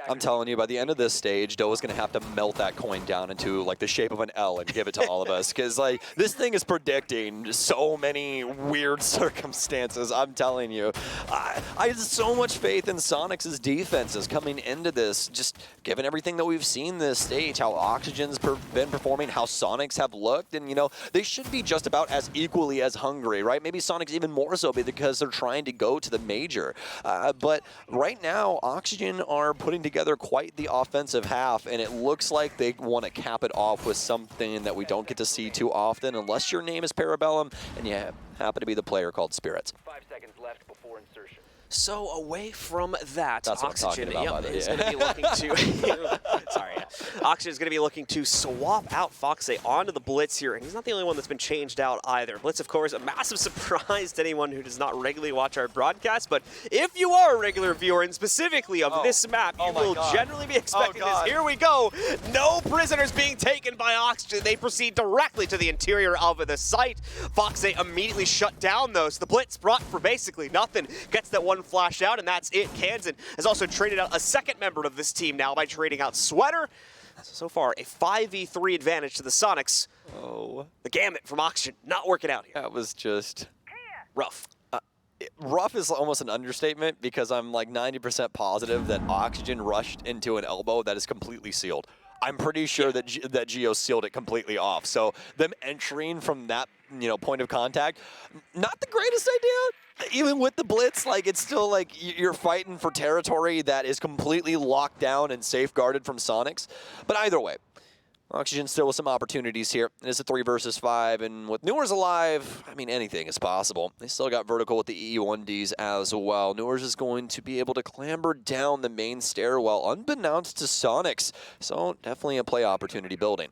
I'm telling you, by the end of this stage, Doa's going to have to melt that coin down into like the shape of an L and give it to all of us, because like this thing is predicting so many weird circumstances. I'm telling you, I have so much faith in Soniqs' defenses coming into this, just given everything that we've seen this stage, how Oxygen's been performing, how Soniqs have looked, and you know, they should be just about as equally as hungry, right? Maybe Soniqs even more so because they're trying to go to the major. But right now, Oxygen are putting together quite the offensive half, and it looks like they want to cap it off with something that we don't get to see too often, unless your name is Parabellum and you happen to be the player called Spirits. 5 seconds left before insertion. So away from that, That's what Oxygen I'm talking about, is going to be looking to. Sorry, Oxygen is going to be looking to swap out Foxay onto the Blitz here, and he's not the only one that's been changed out either. Blitz, of course, a massive surprise to anyone who does not regularly watch our broadcast, but if you are a regular viewer, and specifically of this map, you will generally be expecting this. Here we go. No prisoners being taken by Oxygen. They proceed directly to the interior of the site. Foxay immediately shut down, though, so the Blitz brought for basically nothing. Gets that one flash out, and that's it. Kansan has also traded out a second member of this team now by trading out Sweater. So far, a 5v3 advantage to the Soniqs. Oh. The gamut from Oxygen not working out here. That was just Rough. rough is almost an understatement, because I'm like 90% positive that Oxygen rushed into an elbow that is completely sealed. I'm pretty sure that Geo sealed it completely off. So them entering from that, you know, point of contact, not the greatest idea. Even with the Blitz, like, it's still like you're fighting for territory that is completely locked down and safeguarded from Soniqs. But either way, Oxygen still with some opportunities here. It's a 3 versus 5, and with Newers alive, I mean, anything is possible. They still got vertical with the E1Ds as well. Newers is going to be able to clamber down the main stairwell unbeknownst to Soniqs. So definitely a play opportunity building.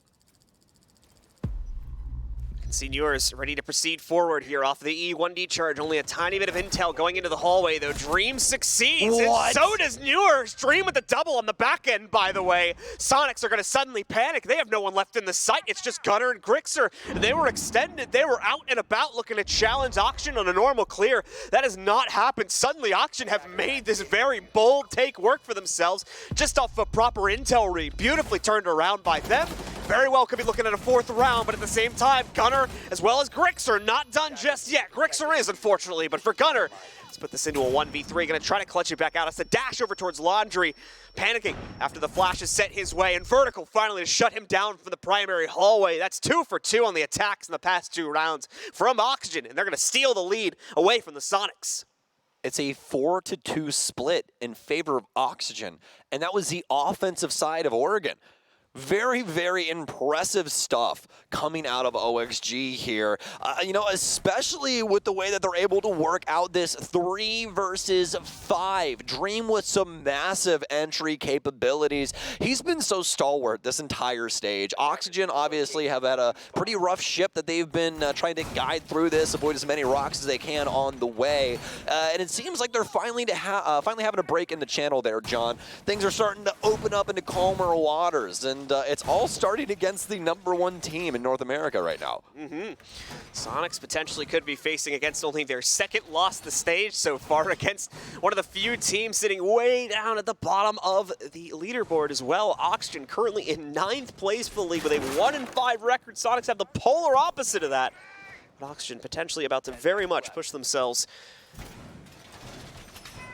Seniors ready to proceed forward here off the E1D charge. Only a tiny bit of intel going into the hallway, though. Dream succeeds, and so does Newers. Dream with the double on the back end, by the way. Soniqs are going to suddenly panic. They have no one left in the site. It's just Gunner and Grixer. They were extended. They were out and about looking to challenge Oxygen on a normal clear. That has not happened. Suddenly, Oxygen have made this very bold take work for themselves just off a proper intel read. Beautifully turned around by them. Very well could be looking at a 4th round, but at the same time, Gunner as well as Grixer not done just yet. Grixer is, unfortunately, but for Gunner, let's put this into a 1v3. Gonna try to clutch it back out. It's a dash over towards Laundry, panicking after the flash is set his way, and Vertical finally to shut him down from the primary hallway. That's 2 for 2 on the attacks in the past 2 rounds from Oxygen, and they're gonna steal the lead away from the Soniqs. It's a 4-2 split in favor of Oxygen, and that was the offensive side of Oregon. Very, very impressive stuff coming out of OXG here. You know, especially with the way that they're able to work out this 3 versus 5. Dream with some massive entry capabilities. He's been so stalwart this entire stage. Oxygen obviously have had a pretty rough ship that they've been trying to guide through this, avoid as many rocks as they can on the way. And it seems like they're finally having a break in the channel there, John. Things are starting to open up into calmer waters, and and it's all starting against the #1 team in North America right now. Soniqs potentially could be facing against only their second loss of the stage so far, against one of the few teams sitting way down at the bottom of the leaderboard as well. Oxygen currently in 9th place for the league with a 1-5 record. Soniqs have the polar opposite of that. But Oxygen potentially about to very much push themselves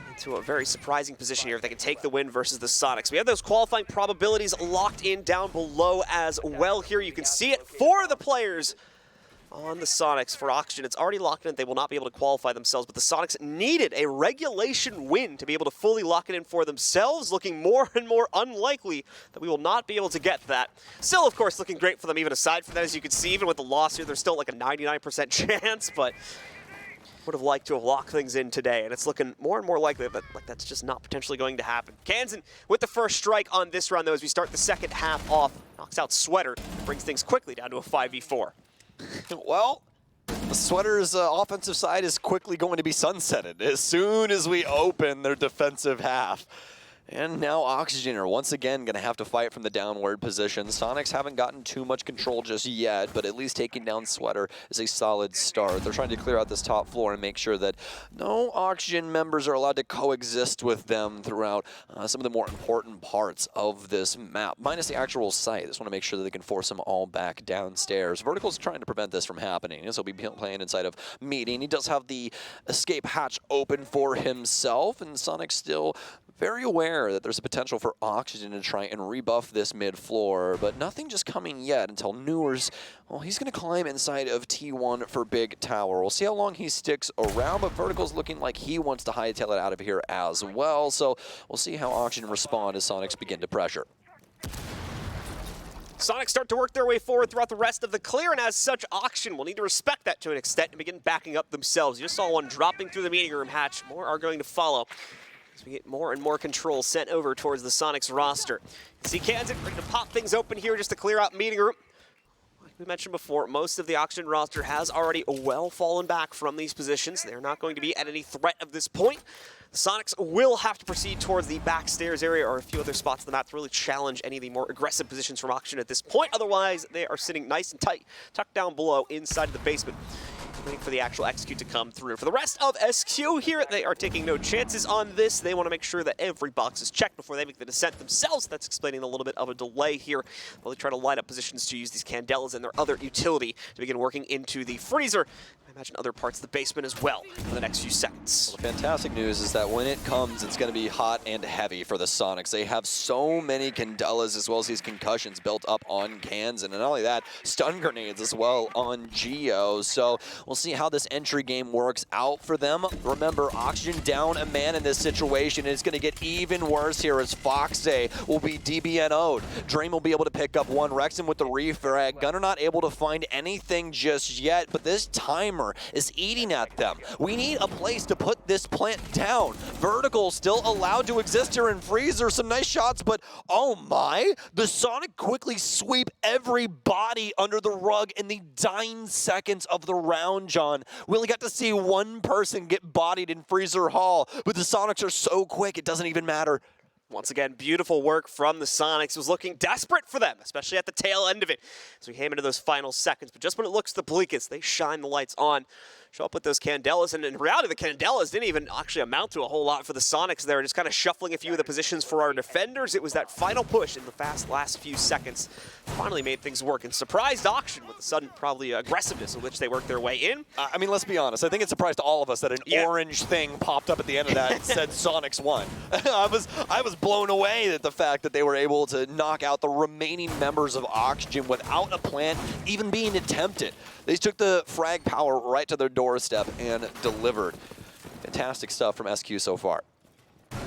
into a very surprising position here if they can take the win versus the Soniqs. We have those qualifying probabilities locked in down below as well here. You can see it for the players on the Soniqs. For Oxygen, it's already locked in. They will not be able to qualify themselves, but the Soniqs needed a regulation win to be able to fully lock it in for themselves, looking more and more unlikely that we will not be able to get that. Still, of course, looking great for them even aside from that. As you can see, even with the loss here, there's still like a 99% chance, but would have liked to have locked things in today, and it's looking more and more likely that that's just not potentially going to happen. Kansan with the first strike on this round, though, as we start the second half off, knocks out Sweater, brings things quickly down to a 5v4. Well, the Sweater's offensive side is quickly going to be sunsetted as soon as we open their defensive half. And now Oxygen are once again going to have to fight from the downward position. Soniqs haven't gotten too much control just yet, but at least taking down Sweater is a solid start. They're trying to clear out this top floor and make sure that no Oxygen members are allowed to coexist with them throughout some of the more important parts of this map, minus the actual site. They just want to make sure that they can force them all back downstairs. Vertical's trying to prevent this from happening, so he'll be playing inside of Meeting. He does have the escape hatch open for himself, and Soniqs still very aware that there's a potential for Oxygen to try and rebuff this mid-floor, but nothing just coming yet until Newers, well, he's going to climb inside of T1 for Big Tower. We'll see how long he sticks around, but Vertical's looking like he wants to hightail it out of here as well, so we'll see how Oxygen respond as Soniqs begin to pressure. Soniqs start to work their way forward throughout the rest of the clear, and as such, Oxygen will need to respect that to an extent and begin backing up themselves. You just saw one dropping through the meeting room hatch. More are going to follow as we get more and more control sent over towards the Soniqs roster. You see Kansan ready to pop things open here just to clear out meeting room. Like we mentioned before, most of the Oxygen roster has already well fallen back from these positions. They're not going to be at any threat at this point. The Soniqs will have to proceed towards the backstairs area or a few other spots on the map to really challenge any of the more aggressive positions from Oxygen at this point. Otherwise, they are sitting nice and tight, tucked down below inside of the basement, waiting for the actual execute to come through. For the rest of SQ here, they are taking no chances on this. They want to make sure that every box is checked before they make the descent themselves. That's explaining a little bit of a delay here while they try to line up positions to use these Candelas and their other utility to begin working into the freezer. I imagine other parts of the basement as well in the next few seconds. Well, the fantastic news is that when it comes, it's going to be hot and heavy for the Soniqs. They have so many Candelas as well as these concussions built up on Kansan, and not only that, stun grenades as well on Geo. So we'll see how this entry game works out for them. Remember, Oxygen down a man in this situation, and it's going to get even worse here as Foxay will be DBNO'd. Dream will be able to pick up one. Rexon with the refrag. Gunner not able to find anything just yet, but this timer is eating at them. We need a place to put this plant down. Vertical still allowed to exist here in Freezer. Some nice shots, but oh my, the Sonic quickly sweep everybody under the rug in the dying seconds of the round, John. We only got to see one person get bodied in Freezer Hall, but the Sonics are so quick, it doesn't even matter. Once again, beautiful work from the Soniqs. It was looking desperate for them, especially at the tail end of it as we came into those final seconds. But just when it looks the bleakest, they shine the lights on, show up with those Candelas. And in reality, the Candelas didn't even actually amount to a whole lot for the Soniqs there, just kind of shuffling a few of the positions for our defenders. It was that final push in the last few seconds finally made things work and surprised Oxygen with the sudden, probably, aggressiveness with which they worked their way in. I mean, let's be honest. I think it surprised all of us that an orange thing popped up at the end of that and said Soniqs won. I was blown away at the fact that they were able to knock out the remaining members of Oxygen without a plant even being attempted. They took the frag power right to their doorstep and delivered. Fantastic stuff from SQ so far.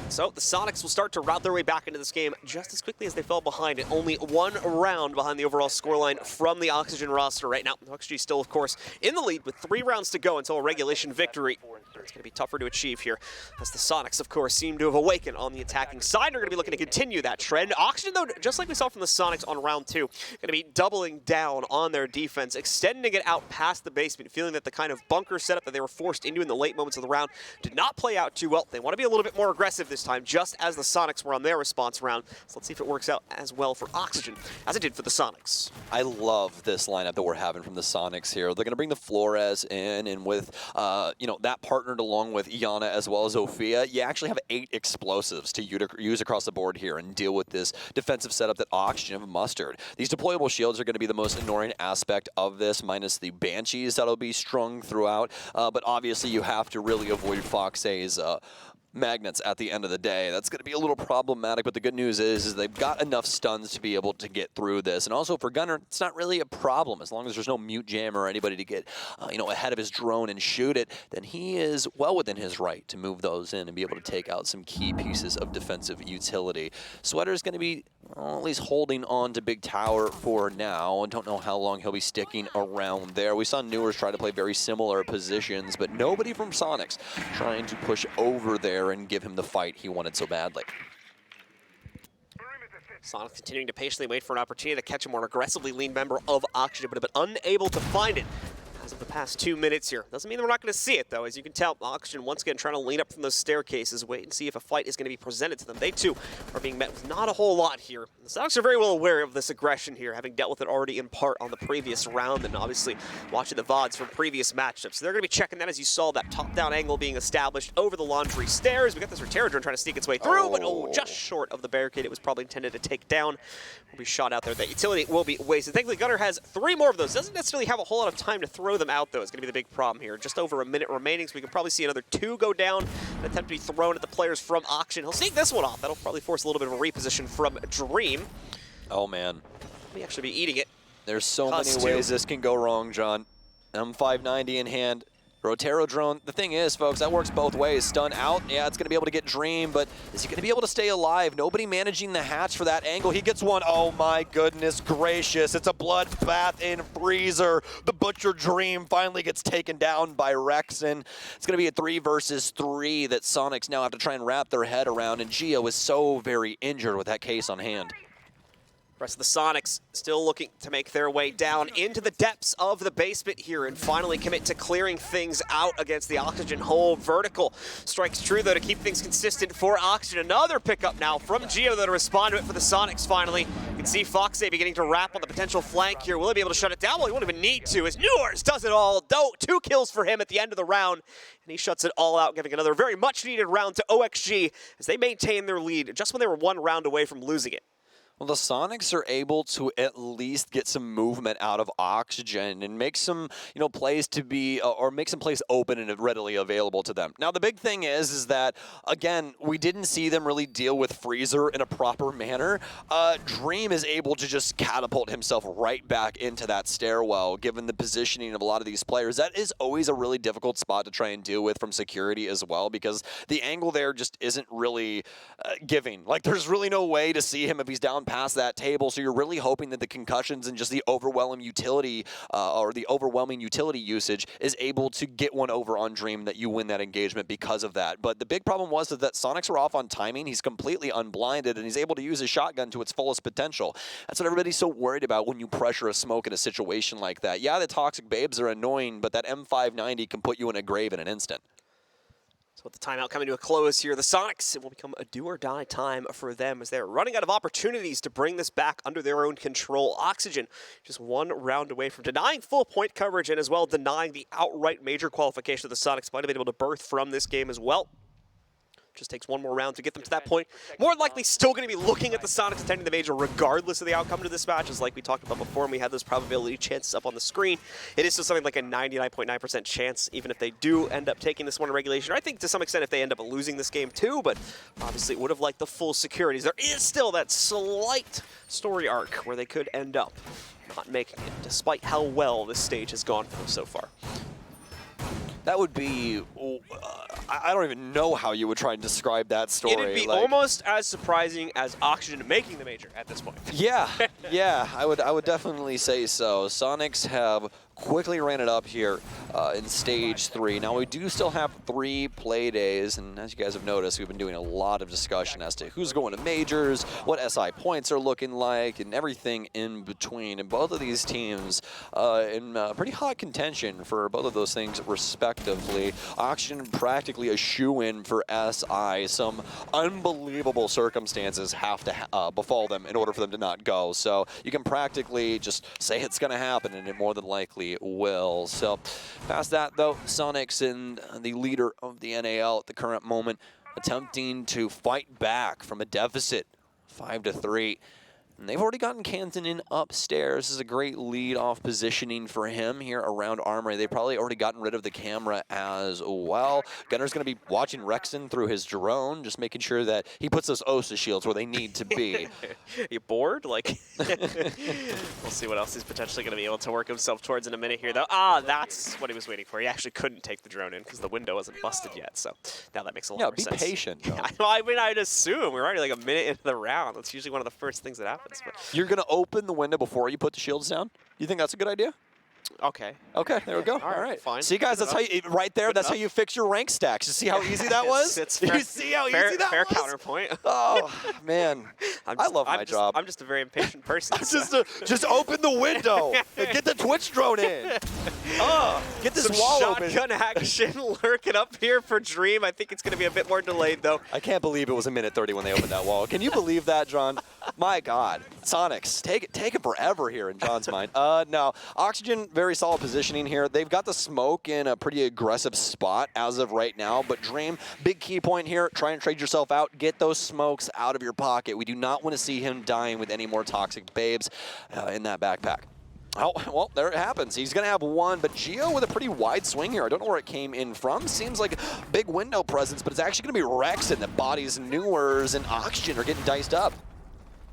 So the Soniqs will start to route their way back into this game just as quickly as they fell behind it. Only one round behind the overall scoreline from the Oxygen roster right now. Oxygen still, of course, in the lead with 3 rounds to go until a regulation victory. It's going to be tougher to achieve here, as the Sonics, of course, seem to have awakened on the attacking side. They're going to be looking to continue that trend. Oxygen, though, just like we saw from the Sonics on round 2, going to be doubling down on their defense, extending it out past the basement, feeling that the kind of bunker setup that they were forced into in the late moments of the round did not play out too well. They want to be a little bit more aggressive this time, just as the Sonics were on their response round. So let's see if it works out as well for Oxygen as it did for the Sonics. I love this lineup that we're having from the Sonics here. They're going to bring the Flores in, and with that partnered along with Iana as well as Ophia, you actually have 8 explosives to use across the board here and deal with this defensive setup that Oxygen have mustered. These deployable shields are going to be the most annoying aspect of this, minus the Banshees that'll be strung throughout. But obviously, you have to really avoid Foxay's magnets at the end of the day. That's going to be a little problematic, but the good news is they've got enough stuns to be able to get through this. And also for Gunnar, it's not really a problem. As long as there's no mute jam or anybody to get ahead of his drone and shoot it, then he is well within his right to move those in and be able to take out some key pieces of defensive utility. Sweater is going to be at least holding on to Big Tower for now. I don't know how long he'll be sticking around there. We saw Newers try to play very similar positions, but nobody from Sonics trying to push over there and give him the fight he wanted so badly. Sonics continuing to patiently wait for an opportunity to catch a more aggressively lean member of Oxygen, but have been unable to find it as of the past 2 minutes here. Doesn't mean that we're not going to see it, though. As you can tell, Oxygen once again trying to lean up from those staircases, wait and see if a fight is going to be presented to them. They, too, are being met with not a whole lot here. The Sonics are very well aware of this aggression here, having dealt with it already in part on the previous round and obviously watching the VODs from previous matchups. So they're going to be checking that, as you saw that top-down angle being established over the laundry stairs. We got this Rotera drone trying to sneak its way through, but just short of the barricade it was probably intended to take down. Will be shot out there. That utility will be wasted. Thankfully, Gunnar has 3 more of those. Doesn't necessarily have a whole lot of time to throw them out, though. It's going to be the big problem here. Just over a minute remaining, so we can probably see another 2 go down. An attempt to be thrown at the players from Oxygen. He'll sneak this one off. That'll probably force a little bit of a reposition from Dream. Oh, man. May actually be eating it. There's so many ways this can go wrong, John. M590 in hand. Rotero drone, the thing is, folks, that works both ways. Stun out, yeah, it's going to be able to get Dream, but is he going to be able to stay alive? Nobody managing the hatch for that angle. He gets one. Oh, my goodness gracious. It's a bloodbath in Freezer. The Butcher Dream finally gets taken down by Rexon. It's going to be a 3 versus 3 that Sonics now have to try and wrap their head around, and Gio is so very injured with that case on hand. Rest of the Sonics still looking to make their way down into the depths of the basement here and finally commit to clearing things out against the Oxygen hole. Vertical strikes true, though, to keep things consistent for Oxygen. Another pickup now from Gio, though, to respond to it for the Sonics finally. You can see Foxay beginning to wrap on the potential flank here. Will he be able to shut it down? Well, he won't even need to, as Newers does it all. 2 kills for him at the end of the round, and he shuts it all out, giving another very much-needed round to OXG as they maintain their lead just when they were 1 round away from losing it. Well, the Sonics are able to at least get some movement out of Oxygen and make some, plays to be, or make some plays open and readily available to them. Now, the big thing is that, again, we didn't see them really deal with Freezer in a proper manner. Dream is able to just catapult himself right back into that stairwell, given the positioning of a lot of these players. That is always a really difficult spot to try and deal with from security as well, because the angle there just isn't really giving. Like, there's really no way to see him if he's down past that table, so you're really hoping that the concussions and just the overwhelming utility usage is able to get one over on Dream, that you win that engagement because of that. But the big problem was that Sonics were off on timing. He's completely unblinded, and he's able to use his shotgun to its fullest potential. That's what everybody's so worried about when you pressure a smoke in a situation like that. Yeah, the toxic babes are annoying, but that M590 can put you in a grave in an instant. So with the timeout coming to a close here, the Sonics, it will become a do-or-die time for them as they're running out of opportunities to bring this back under their own control. Oxygen just 1 round away from denying full point coverage and as well denying the outright major qualification that the Sonics might have been able to birth from this game as well. Just takes 1 more round to get them to that point. More likely still going to be looking at the Sonics attending the major regardless of the outcome to this match, as like we talked about before and we had those probability chances up on the screen. It is still something like a 99.9% chance, even if they do end up taking this one in regulation. Or I think to some extent if they end up losing this game too, but obviously would have liked the full securities. There is still that slight story arc where they could end up not making it, despite how well this stage has gone for them so far. That would be, I don't even know how you would try and describe that story. It'd be almost as surprising as Oxygen making the major at this point. Yeah, yeah, I would definitely say so. Sonics have quickly ran it up here in stage 3. Now we do still have 3 play days, and as you guys have noticed, we've been doing a lot of discussion as to who's going to majors, what SI points are looking like, and everything in between. And both of these teams in pretty hot contention for both of those things respectively. Oxygen practically a shoe-in for SI. Some unbelievable circumstances have to befall them in order for them to not go. So you can practically just say it's going to happen, and it more than likely will. So past that, though, Soniqs and the leader of the NAL at the current moment attempting to fight back from a deficit 5-3. And they've already gotten Canton in upstairs. This is a great lead-off positioning for him here around Armory. They've probably already gotten rid of the camera as well. Gunner's going to be watching Rexon through his drone, just making sure that he puts those OSA shields where they need to be. You bored? Like, we'll see what else he's potentially going to be able to work himself towards in a minute here, though. Ah, that's what he was waiting for. He actually couldn't take the drone in because the window wasn't busted yet. So now that makes a lot more sense. Yeah, be patient. I mean, I'd assume we're already like a minute into the round. That's usually one of the first things that happens. But you're going to open the window before you put the shields down? You think that's a good idea? okay. Okay, there we go. All right, fine. See, guys, that's how you, right there, that's how you fix your rank stacks. You see how easy that was? It's fair, you see how easy that was? Fair counterpoint. Oh, man. I love my job. I'm just a very impatient person. Just open the window and get the Twitch drone in. Get this Some wall open. shotgun action lurking up here for Dream. I think it's going to be a bit more delayed, though. I can't believe it was a minute 30 when they opened that wall. Can you believe that, John? My God. Soniqs, take it forever here in John's mind. No. Oxygen, very solid positioning here. They've got the smoke in a pretty aggressive spot as of right now, but Dream, big key point here, try and trade yourself out. Get those smokes out of your pocket. We do not want to see him dying with any more toxic babes in that backpack. Oh, well, there it happens. He's going to have one, but Geo with a pretty wide swing here. I don't know where it came in from. Seems like big window presence, but it's actually going to be Rexon that bodies Newers and Oxygen are getting diced up.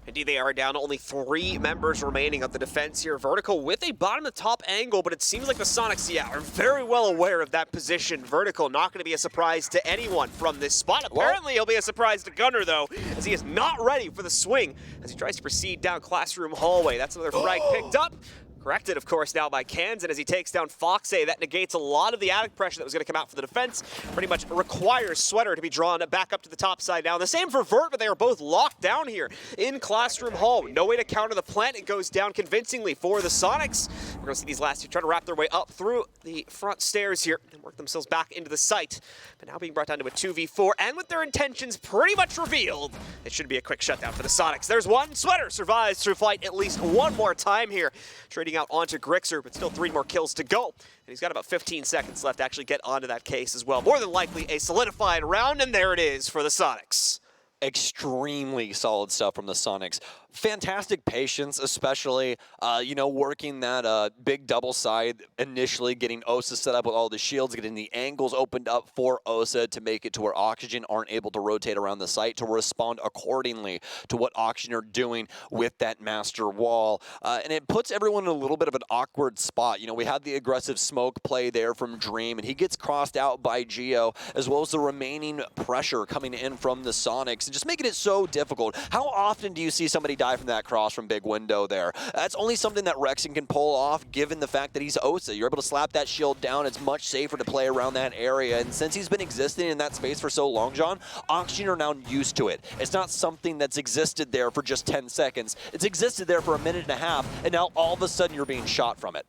Indeed, they are down to only 3 members remaining of the defense here. Vertical with a bottom-to-top angle, but it seems like the Soniqs, are very well aware of that position. Vertical not going to be a surprise to anyone from this spot. Apparently, he'll be a surprise to Gunner, though, as he is not ready for the swing as he tries to proceed down Classroom Hallway. That's another frag picked up. Corrected, of course, now by Kansan as he takes down Foxay. That negates a lot of the attic pressure that was going to come out for the defense. Pretty much requires Sweater to be drawn back up to the top side now. And the same for Vert, but they are both locked down here in Classroom Hall. No way to counter the plant. It goes down convincingly for the Soniqs. We're going to see these last two try to wrap their way up through the front stairs here and work themselves back into the site. But now being brought down to a 2v4, and with their intentions pretty much revealed, it should be a quick shutdown for the Soniqs. There's one. Sweater survives through flight at least one more time here. Trading out onto Grixer, but still 3 more kills to go. And he's got about 15 seconds left to actually get onto that case as well. More than likely a solidified round, and there it is for the Soniqs. Extremely solid stuff from the Soniqs. Fantastic patience, especially, working that big double side, initially getting Osa set up with all the shields, getting the angles opened up for Osa to make it to where Oxygen aren't able to rotate around the site to respond accordingly to what Oxygen are doing with that master wall. And it puts everyone in a little bit of an awkward spot. We had the aggressive smoke play there from Dream, and he gets crossed out by Geo, as well as the remaining pressure coming in from the Soniqs, and just making it so difficult. How often do you see somebody die from that cross from big window there? That's only something that Rexon can pull off, given the fact that he's Osa. You're able to slap that shield down. It's much safer to play around that area, and since he's been existing in that space for so long, John, Oxygen are now used to it. It's not something that's existed there for just 10 seconds. It's existed there for a minute and a half, and now all of a sudden you're being shot from it.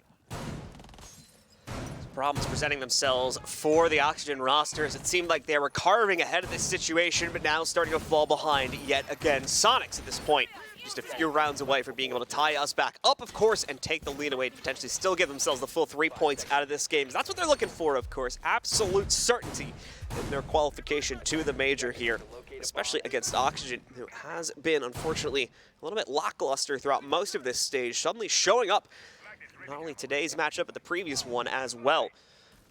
Problems presenting themselves for the Oxygen rosters. It seemed like they were carving ahead of this situation, but now starting to fall behind yet again. Soniqs at this point, just a few rounds away from being able to tie us back up, of course, and take the lead away to potentially still give themselves the full 3 points out of this game. That's what they're looking for, of course. Absolute certainty in their qualification to the major here, especially against Oxygen, who has been, unfortunately, a little bit lackluster throughout most of this stage, suddenly showing up not only today's matchup, but the previous one as well.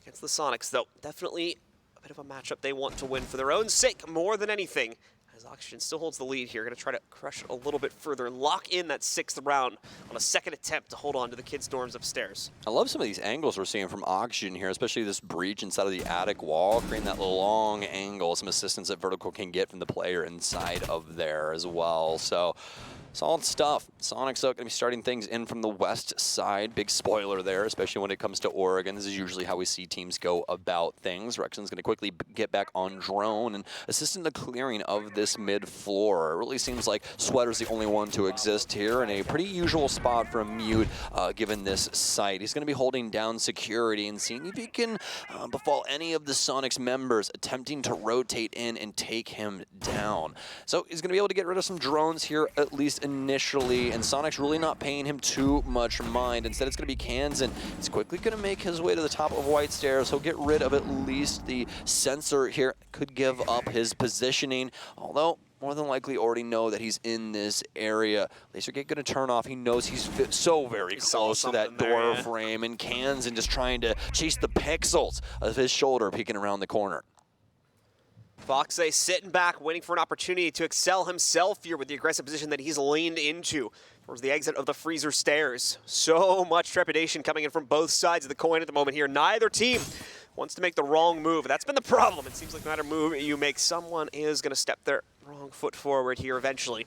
Against the Soniqs, though, definitely a bit of a matchup they want to win for their own sake more than anything, as Oxygen still holds the lead here. Going to try to crush it a little bit further and lock in that 6th round on a second attempt to hold on to the kids' dorms upstairs. I love some of these angles we're seeing from Oxygen here, especially this breach inside of the attic wall, creating that long angle, some assistance that Vertical can get from the player inside of there as well. So Solid stuff. Soniqs going to be starting things in from the west side. Big spoiler there, especially when it comes to Oregon. This is usually how we see teams go about things. Rexon's going to quickly get back on drone and assist in the clearing of this mid floor. It really seems like Sweater's the only one to exist here in a pretty usual spot for a mute given this site. He's going to be holding down security and seeing if he can befall any of the Soniqs members attempting to rotate in and take him down. So he's going to be able to get rid of some drones here, at least initially, and Soniqs really not paying him too much mind. Instead, it's going to be Kansan. He's quickly going to make his way to the top of White Stairs. He'll get rid of at least the sensor here. Could give up his positioning, although more than likely already know that he's in this area. Lasergate going to turn off. He knows he's so very close to that door frame, and Kansan just trying to chase the pixels of his shoulder peeking around the corner. Foxay sitting back, waiting for an opportunity to excel himself here with the aggressive position that he's leaned into towards the exit of the freezer stairs. So much trepidation coming in from both sides of the coin at the moment here. Neither team wants to make the wrong move. That's been the problem. It seems like no matter move you make, someone is going to step their wrong foot forward here eventually.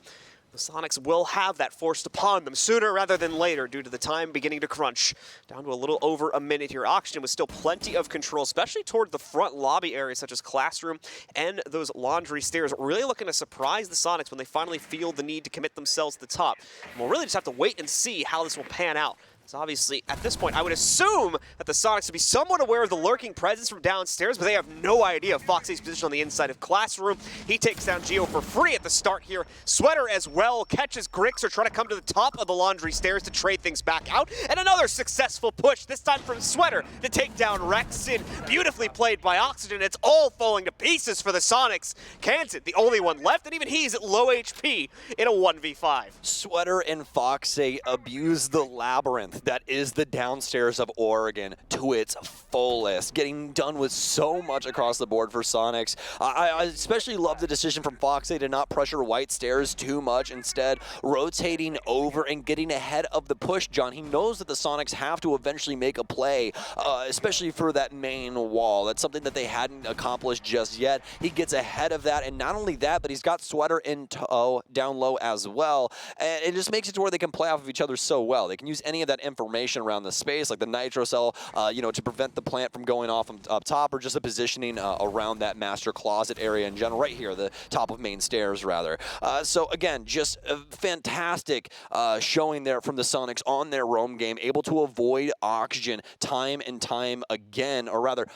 The Soniqs will have that forced upon them sooner rather than later due to the time beginning to crunch. Down to a little over a minute here. Oxygen with still plenty of control, especially toward the front lobby areas such as classroom and those laundry stairs. Really looking to surprise the Soniqs when they finally feel the need to commit themselves to the top. And we'll really just have to wait and see how this will pan out. So obviously, at this point, I would assume that the Soniqs would be somewhat aware of the lurking presence from downstairs, but they have no idea of Foxy's position on the inside of Classroom. He takes down Geo for free at the start here. Sweater as well catches Grixer trying to come to the top of the laundry stairs to trade things back out. And another successful push, this time from Sweater to take down Rexon. Beautifully played by Oxygen. It's all falling to pieces for the Soniqs. Kansan, the only one left, and even he's at low HP in a 1v5. Sweater and Foxay abuse the labyrinth that is the downstairs of Oregon to its fullest, getting done with so much across the board for Soniqs. I especially love the decision from Foxay to not pressure White Stairs too much, instead rotating over and getting ahead of the push, John. He knows that the Soniqs have to eventually make a play, especially for that main wall. That's something that they hadn't accomplished just yet. He gets ahead of that, and not only that, but he's got Sweater in tow down low as well, and it just makes it to where they can play off of each other so well. They can use any of that information around the space, like the nitro cell, to prevent the plant from going off up top, or just the positioning around that master closet area in general, right here, the top of main stairs, rather. So again, just a fantastic showing there from the Soniqs on their roam game, able to avoid Oxygen time and time again, or rather,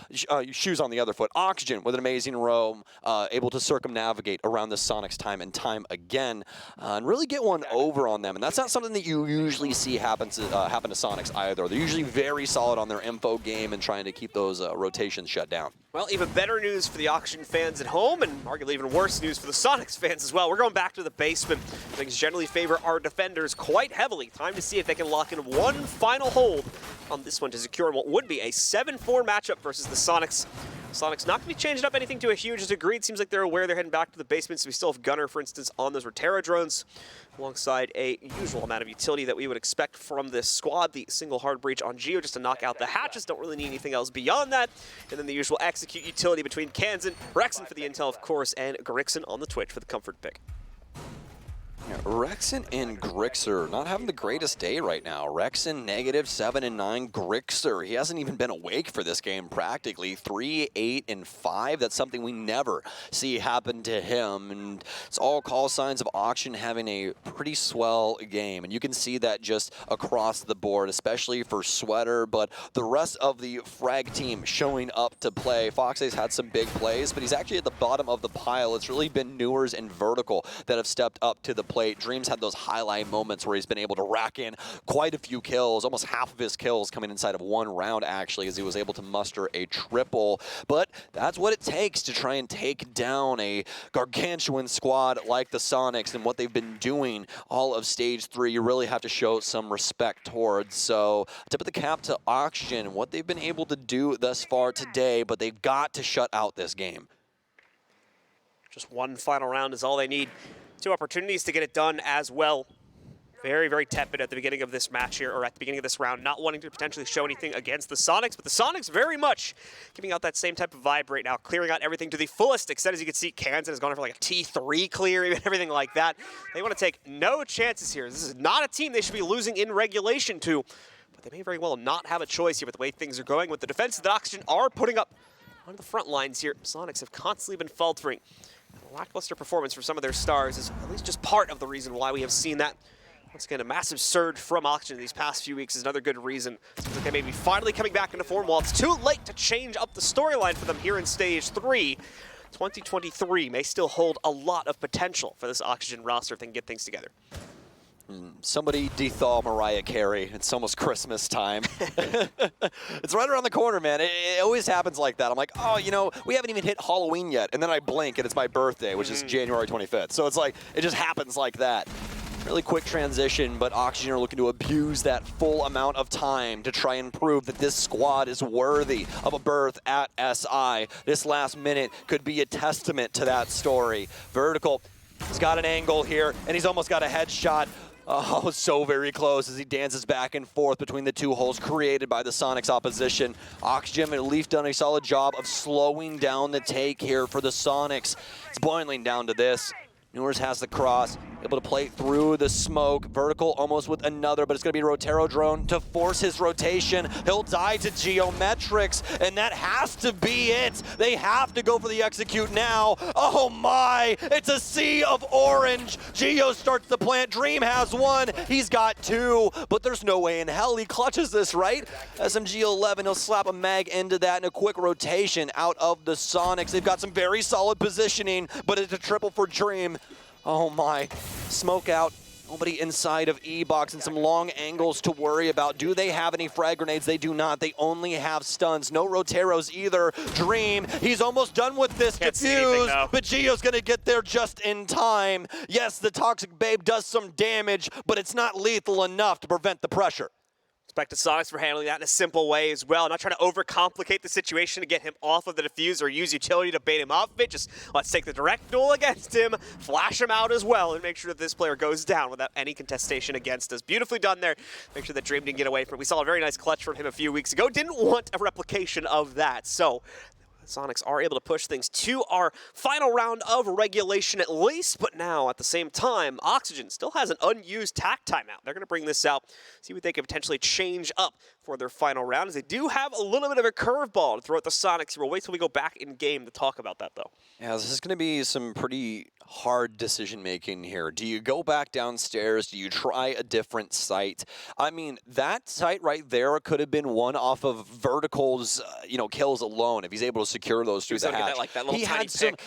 shoes on the other foot. Oxygen with an amazing roam, able to circumnavigate around the Soniqs time and time again, and really get one over on them. And that's not something that you usually see happen to Soniqs either. They're usually very solid on their info game and trying to keep those rotations shut down. Well, even better news for the Oxygen fans at home, and arguably even worse news for the Soniqs fans as well. We're going back to the basement. Things generally favor our defenders quite heavily. Time to see if they can lock in one final hold on this one to secure what would be a 7-4 matchup versus the Soniqs. Soniqs not going to be changing up anything to a huge degree. It seems like they're aware they're heading back to the basement, so we still have Gunner, for instance, on those Rotera drones, alongside a usual amount of utility that we would expect from this squad. The single hard breach on Geo just to knock out the hatches. Don't really need anything else beyond that. And then the usual execute utility between Kansan, Rexon for the intel, of course, and Grixon on the Twitch for the comfort pick. Yeah, Rexon and Grixer not having the greatest day right now. Rexon -7 and 9. Grixer, he hasn't even been awake for this game practically. 3, 8, and 5. That's something we never see happen to him. And it's all call signs of Auction having a pretty swell game. And you can see that just across the board, especially for Sweater. But the rest of the frag team showing up to play. Foxay's had some big plays, but he's actually at the bottom of the pile. It's really been Newers and Vertical that have stepped up to the plate. Dreams had those highlight moments where he's been able to rack in quite a few kills, almost half of his kills coming inside of one round, actually, as he was able to muster a triple. But that's what it takes to try and take down a gargantuan squad like the Soniqs, and what they've been doing all of Stage 3. You really have to show some respect towards. So, tip of the cap to Oxygen, what they've been able to do thus far today, but they've got to shut out this game. Just one final round is all they need. 2 opportunities to get it done as well. very, very tepid at the beginning of this match here, or at the beginning of this round, not wanting to potentially show anything against the Soniqs, but the Soniqs very much giving out that same type of vibe right now, clearing out everything to the fullest extent. As you can see, Kansan has gone for like a T3 clear, even everything like that. They want to take no chances here. This is not a team they should be losing in regulation to, but they may very well not have a choice here with the way things are going, with the defenses that Oxygen are putting up on the front lines here. Soniqs have constantly been faltering. A lackluster performance from some of their stars is at least just part of the reason why we have seen that. Once again, a massive surge from Oxygen these past few weeks is another good reason. Seems like they may be finally coming back into form while it's too late to change up the storyline for them here in Stage 3. 2023 may still hold a lot of potential for this Oxygen roster if they can get things together. Somebody dethaw Mariah Carey. It's almost Christmas time. It's right around the corner, man. It always happens like that. I'm like, oh, you know, we haven't even hit Halloween yet. And then I blink and it's my birthday, which is January 25th. So it's like, it just happens like that. Really quick transition, but Oxygen are looking to abuse that full amount of time to try and prove that this squad is worthy of a berth at SI. This last minute could be a testament to that story. Vertical has got an angle here, and he's almost got a headshot. Oh, so very close as he dances back and forth between the two holes created by the Soniqs opposition. Oxygen at least done a solid job of slowing down the take here for the Soniqs. It's boiling down to this. Newers has the cross, able to play through the smoke. Vertical almost with another, but it's going to be Rotero drone to force his rotation. He'll die to Geometrics, and that has to be it. They have to go for the execute now. Oh my, it's a sea of orange. Geo starts the plant. Dream has one. He's got two, but there's no way in hell he clutches this, right? SMG-11, he'll slap a mag into that and a quick rotation out of the Soniqs. They've got some very solid positioning, but it's a triple for Dream. Oh my, smoke out, nobody inside of E-Box, and some long angles to worry about. Do they have any frag grenades? They do not. They only have stuns. No Roteros either. Dream, he's almost done with this. Defuse, but Gio's gonna get there just in time. Yes, the Toxic Babe does some damage, but it's not lethal enough to prevent the pressure. Respect to Soniqs for handling that in a simple way as well. Not trying to overcomplicate the situation to get him off of the defuse or use utility to bait him off of it. Just let's take the direct duel against him, flash him out as well, and make sure that this player goes down without any contestation against us. Beautifully done there. Make sure that Dream didn't get away from it. We saw a very nice clutch from him a few weeks ago. Didn't want a replication of that. So Soniqs are able to push things to our final round of regulation at least, but now at the same time, Oxygen still has an unused tack timeout. They're going to bring this out, see what they can potentially change up for their final round, as they do have a little bit of a curveball to throw at the Soniqs. We'll wait till we go back in game to talk about that, though. Yeah, this is going to be some pretty hard decision making here. Do you go back downstairs? Do you try a different site? I mean, that site right there could have been one off of Vertical's, kills alone if he's able to secure those through the hatch.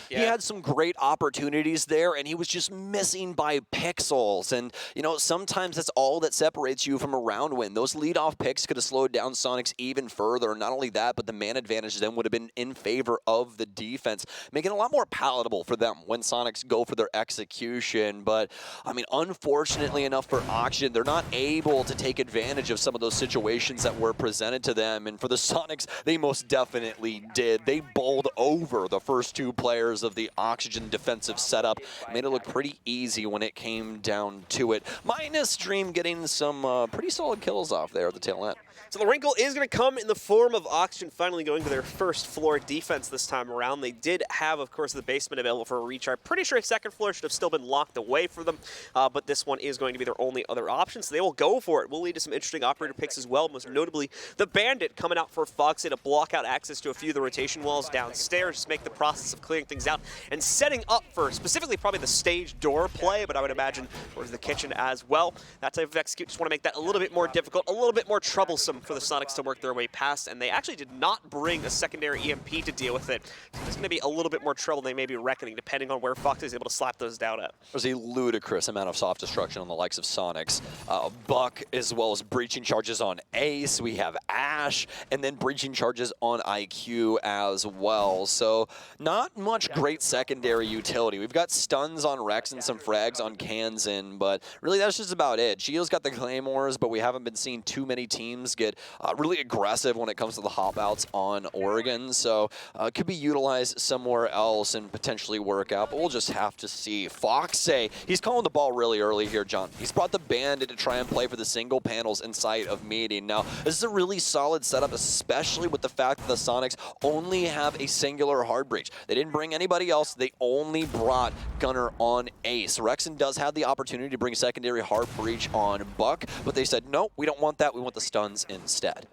He had some great opportunities there, and he was just missing by pixels. And sometimes that's all that separates you from a round win. Those leadoff picks could have slowed down Soniqs even further. Not only that, but the man advantage then would have been in favor of the defense, making it a lot more palatable for them when Soniqs go for their execution. But I mean, unfortunately enough for Oxygen, they're not able to take advantage of some of those situations that were presented to them. And for the Soniqs, they most definitely did. They bowled over the first two players of the Oxygen defensive setup, made it look pretty easy when it came down to it. Minus Dream getting some pretty solid kills off there at the tail end. So the wrinkle is going to come in the form of Oxygen finally going to their first floor defense this time around. They did have, of course, the basement available for a reach. I'm pretty sure second floor should have still been locked away for them, but this one is going to be their only other option, so they will go for it. Will lead to some interesting operator picks as well, most notably the Bandit coming out for Foxy to block out access to a few of the rotation walls downstairs, just make the process of clearing things out and setting up for specifically probably the stage door play, but I would imagine towards the kitchen as well. That type of execute, just want to make that a little bit more difficult, a little bit more troublesome for the Soniqs to work their way past, and they actually did not bring a secondary EMP to deal with it. So there's going to be a little bit more trouble they may be reckoning, depending on where Fox is able to slap those down at. There's a ludicrous amount of soft destruction on the likes of Soniqs. Buck, as well as breaching charges on Ace. We have Ash, and then breaching charges on IQ as well. So not much great secondary utility. We've got stuns on Rex and some frags on Kansan, but really that's just about it. Gio's got the Claymores, but we haven't been seeing too many teams get really aggressive when it comes to the hop outs on Oregon. So it could be utilized somewhere else and potentially work out, but we'll just have to see. Foxay, he's calling the ball really early here, John. He's brought the band in to try and play for the single panels inside of meeting. Now, this is a really solid setup, especially with the fact that the Soniqs only have a singular hard breach. They didn't bring anybody else. They only brought Gunner on Ace. Rexen does have the opportunity to bring secondary hard breach on Buck, but they said, no, we don't want that. We want the stuns instead.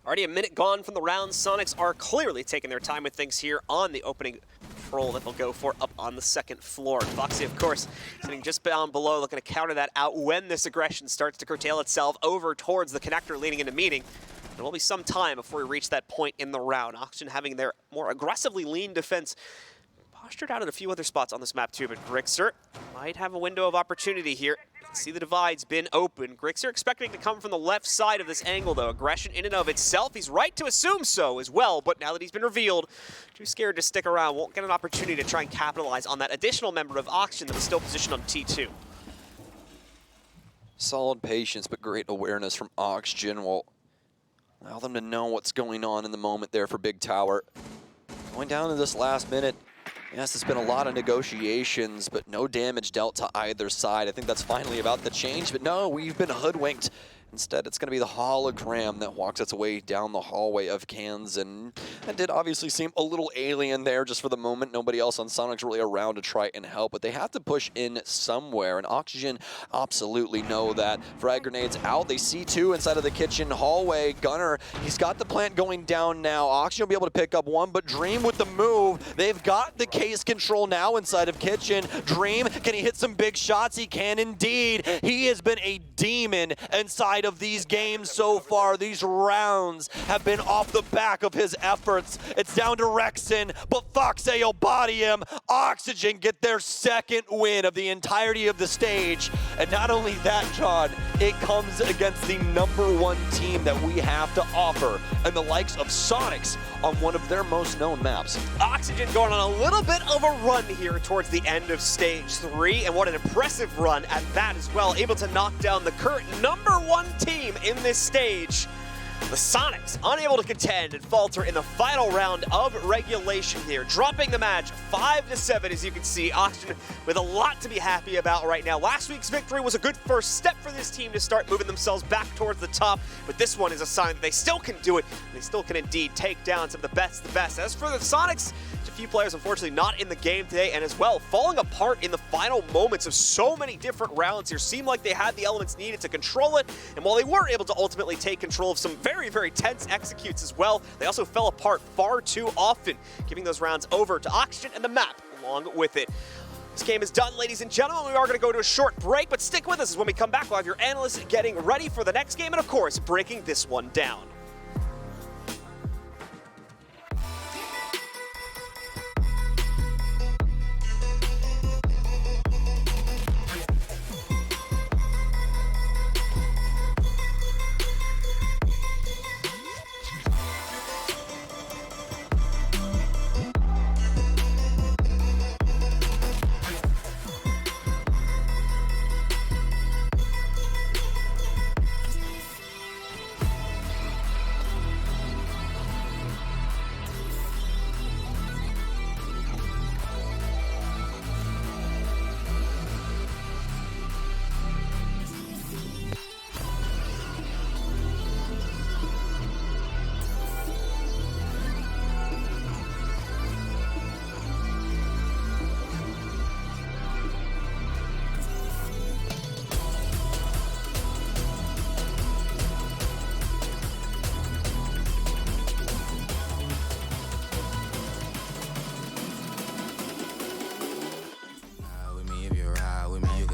Already a minute gone from the round. Soniqs are clearly taking their time with things here on the opening roll that they'll go for up on the second floor. Foxy, of course, sitting just down below, looking to counter that out when this aggression starts to curtail itself over towards the connector leading into meeting. There will be some time before we reach that point in the round. Oxygen having their more aggressively lean defense postured out in a few other spots on this map too, but Grixer might have a window of opportunity here. See the divide's been open. Grixer expecting to come from the left side of this angle though. Aggression in and of itself. He's right to assume so as well, but now that he's been revealed, too scared to stick around. Won't get an opportunity to try and capitalize on that additional member of Oxygen that is still positioned on T2. Solid patience, but great awareness from Oxygen will allow them to know what's going on in the moment there for Big Tower. Going down to this last minute. Yes, it's been a lot of negotiations, but no damage dealt to either side. I think that's finally about to change, but no, we've been hoodwinked. Instead, it's going to be the hologram that walks its way down the hallway of cans, and that did obviously seem a little alien there just for the moment. Nobody else on Soniqs really around to try and help, but they have to push in somewhere, and Oxygen absolutely know that. Frag grenades out. They see two inside of the kitchen hallway. Gunner, he's got the plant going down now. Oxygen will be able to pick up one, but Dream with the move. They've got the case control now inside of kitchen. Dream, can he hit some big shots? He can indeed. He has been a demon inside of these games so far. These rounds have been off the back of his efforts. It's down to Rexen, but Foxay will body him. Oxygen get their second win of the entirety of the stage. And not only that, John, it comes against the #1 team that we have to offer, and the likes of Soniqs on one of their most known maps. Oxygen going on a little bit of a run here towards the end of stage 3, and what an impressive run at that as well, able to knock down the current #1 team in this stage. The Soniqs unable to contend and falter in the final round of regulation here, dropping the match 5-7. As you can see, Oxygen with a lot to be happy about right now. Last week's victory was a good first step for this team to start moving themselves back towards the top, but this one is a sign that they still can do it, and they still can indeed take down some of the best. As for the Soniqs, a few players unfortunately not in the game today, and as well falling apart in the final moments of so many different rounds here. Seemed like they had the elements needed to control it, and while they were able to ultimately take control of some very, very tense executes as well, they also fell apart far too often, giving those rounds over to Oxygen and the map along with it. This game is done, ladies and gentlemen. We are going to go to a short break, but stick with us as when we come back, we'll have your analysts getting ready for the next game, and of course, breaking this one down.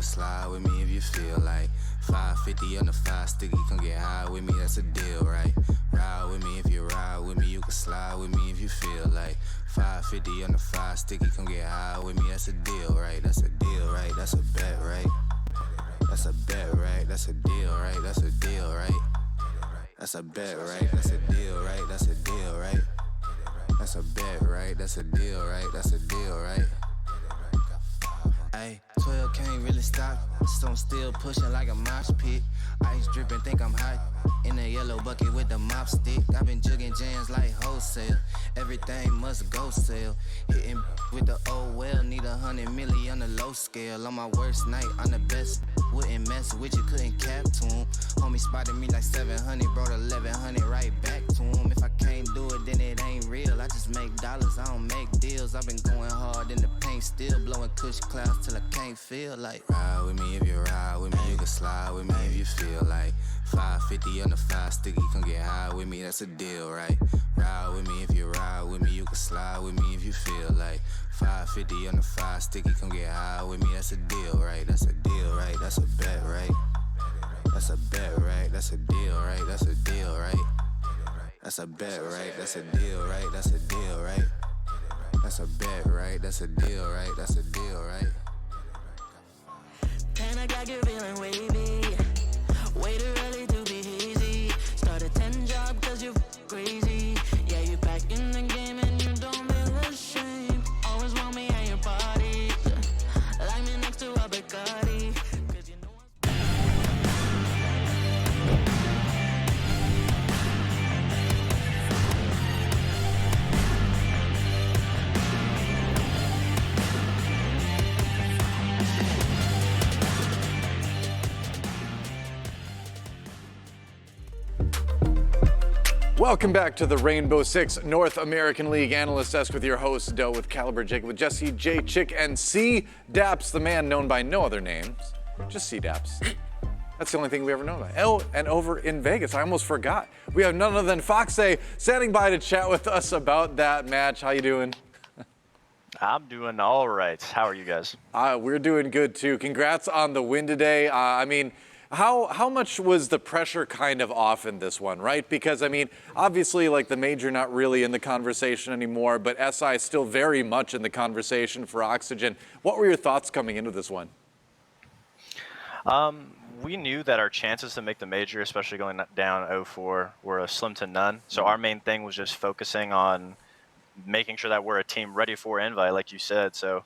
Slide with me if you feel like 550 on the 5 sticky, come get high with me, that's a deal, right? Ride with me if you ride with me, you can slide with me if you feel like 550 on the 5 sticky, come get high with me, that's a deal, right? That's a deal, right? That's a bet, right? That's a bet, right? That's a deal, right? That's a deal, right? That's a bet, right? That's a deal, right? That's a deal, right? That's a bet, right? That's a deal, right? That's a deal, right? Ay, 12 can't really stop, so I'm still pushing like a mosh pit. Ice dripping, think I'm hot, in the yellow bucket with the mop stick. I've been jugging jams like wholesale, everything must go sell. Hitting with the old 100 milli on the low scale. On my worst night, I'm the best. Wouldn't mess with you, couldn't cap to him. Homie spotted me like 700, brought 1100 right back to him. If I can't do it, then it ain't real. I just make dollars, I don't make deals. I've been going hard in the paint, still blowing kush clouds till I can't feel like. Ride with me if you ride with me, you can slide with me if you feel like. 550 on the 5 sticky, come get high with me, that's a deal, right? Ride with me if you ride with me, you can slide with me if you feel like. 550 on the 5 sticky, come get high with me, that's a deal, right? That's a deal, right? That's a bet, right? That's a bet, right? That's a deal, right? That's a deal, right? That's a bet, right? That's a deal, right? That's a deal, right? That's a bet, right? That's a deal, right? That's a deal, right? And I got you feeling wavy. Way too early to be easy. Start a 10 job cause you crazy. Yeah, you back in the game and you don't feel ashamed. Always want me at your party. Like me next to a Bacardi. Cause you know Welcome back to the Rainbow Six North American League Analyst Desk with your host, Doe, with Caliber Jacob, with Jesse J. Chick, and C. Daps, the man known by no other names, just C. Daps. That's the only thing we ever know about. Oh, and over in Vegas, I almost forgot. We have none other than Foxay standing by to chat with us about that match. How you doing? I'm doing all right. How are you guys? We're doing good too. Congrats on the win today. How much was the pressure kind of off in this one, right? Because, obviously, like the major not really in the conversation anymore, but SI is still very much in the conversation for Oxygen. What were your thoughts coming into this one? We knew that our chances to make the major, especially going down 0-4, were slim to none. So our main thing was just focusing on making sure that we're a team ready for invite, like you said. So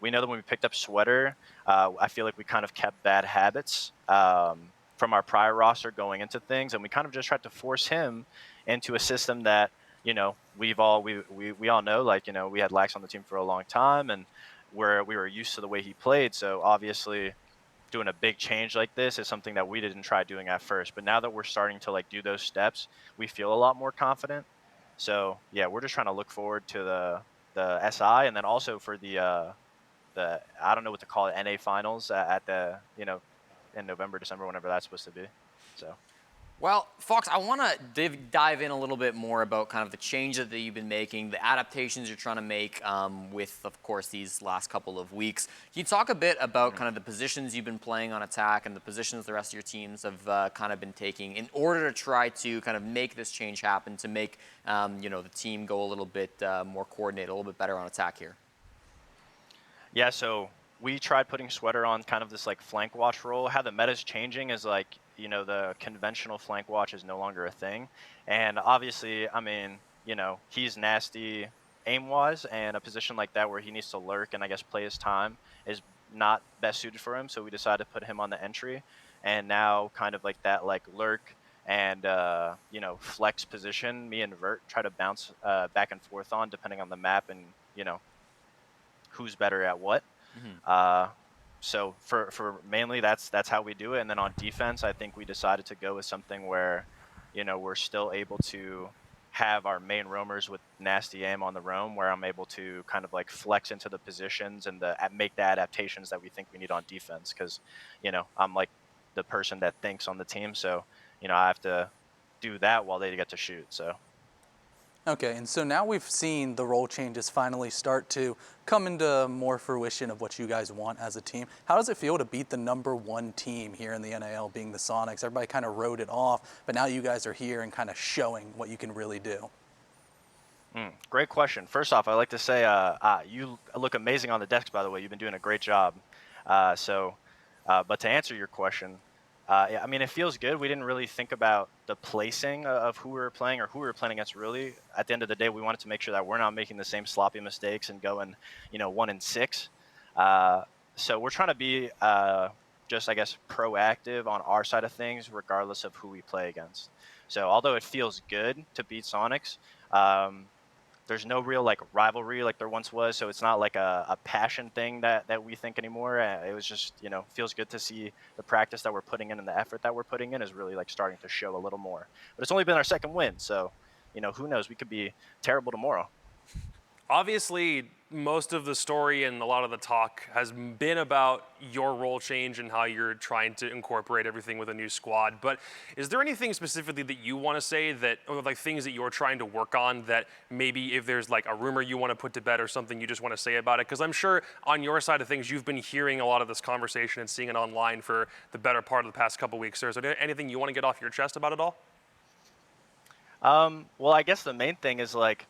we know that when we picked up Sweater, I feel like we kind of kept bad habits from our prior roster going into things, and we kind of just tried to force him into a system that, we all know, like, we had Lax on the team for a long time, and we were used to the way he played. So obviously doing a big change like this is something that we didn't try doing at first, but now that we're starting to do those steps, we feel a lot more confident. So yeah, we're just trying to look forward to the SI, and then also for the I don't know what to call it, NA finals at the in November, December, whenever that's supposed to be. So. Well, Fox, I want to dive in a little bit more about kind of the changes that you've been making, the adaptations you're trying to make with, of course, these last couple of weeks. Can you talk a bit about kind of the positions you've been playing on attack and the positions the rest of your teams have kind of been taking in order to try to kind of make this change happen, to make the team go a little bit more coordinated, a little bit better on attack here? Yeah, so we tried putting Sweater on kind of this flank watch role. How the meta's changing is the conventional flank watch is no longer a thing. And obviously, he's nasty aim-wise, and a position like that where he needs to lurk and I guess play his time is not best suited for him. So we decided to put him on the entry, and now kind of that lurk and flex position, me and Vert try to bounce back and forth on depending on the map and who's better at what. So for mainly that's how we do it. And then on defense, I think we decided to go with something where, we're still able to have our main roamers with nasty aim on the roam, where I'm able to kind of flex into the positions and make the adaptations that we think we need on defense. Because, I'm the person that thinks on the team. So, I have to do that while they get to shoot. So. Okay, and so now we've seen the role changes finally start to come into more fruition of what you guys want as a team. How does it feel to beat the #1 team here in the NAL, being the Soniqs? Everybody kind of wrote it off, but now you guys are here and kind of showing what you can really do. Great question. First off, I'd like to say you look amazing on the desk, by the way. You've been doing a great job. But to answer your question, it feels good. We didn't really think about the placing of who we were playing or who we were playing against, really. At the end of the day, we wanted to make sure that we're not making the same sloppy mistakes and going, 1-6. So we're trying to be just, I guess, proactive on our side of things, regardless of who we play against. So although it feels good to beat Soniqs, there's no real like rivalry like there once was, so it's not like a passion thing that we think anymore. It was just, you know, feels good to see the practice that we're putting in and the effort that we're putting in is really like starting to show a little more. But it's only been our second win, so, you know, who knows? We could be terrible tomorrow. Obviously, most of the story and a lot of the talk has been about your role change and how you're trying to incorporate everything with a new squad. But is there anything specifically that you want to say that, or like things that you're trying to work on that maybe if there's like a rumor you want to put to bed or something you just want to say about it? Because I'm sure on your side of things, you've been hearing a lot of this conversation and seeing it online for the better part of the past couple weeks. So is there anything you want to get off your chest about it all? Well, I guess the main thing is like,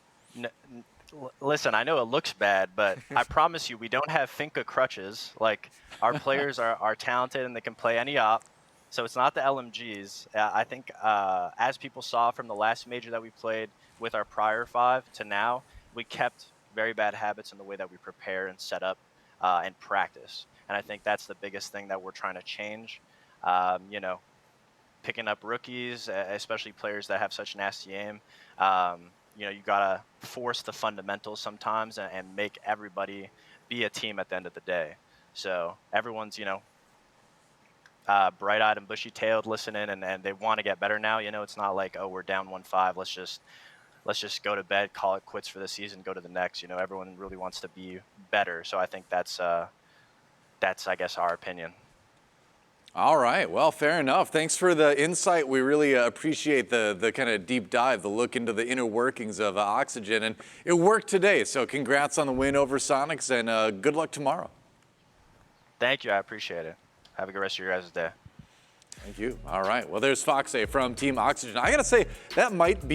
listen, I know it looks bad, but I promise you we don't have Finca crutches. Like, our players are talented and they can play any op, so it's not the LMGs. I think as people saw from the last major that we played with our prior 5 to now, we kept very bad habits in the way that we prepare and set up and practice. And I think that's the biggest thing that we're trying to change. You know, picking up rookies, especially players that have such nasty aim. You know, you gotta force the fundamentals sometimes and make everybody be a team at the end of the day. So everyone's, you know, bright-eyed and bushy-tailed listening, and they want to get better now. You know, it's not like, oh, we're down 1-5. Let's just go to bed, call it quits for the season, go to the next. You know, everyone really wants to be better. So I think that's I guess our opinion. All right, well, fair enough. Thanks for the insight. We really appreciate the kind of deep dive, the look into the inner workings of Oxygen, and it worked today. So congrats on the win over Soniqs, and good luck tomorrow. Thank you, I appreciate it. Have a good rest of your guys' day. Thank you. All right. Well, there's Foxay from Team Oxygen. I gotta say that might have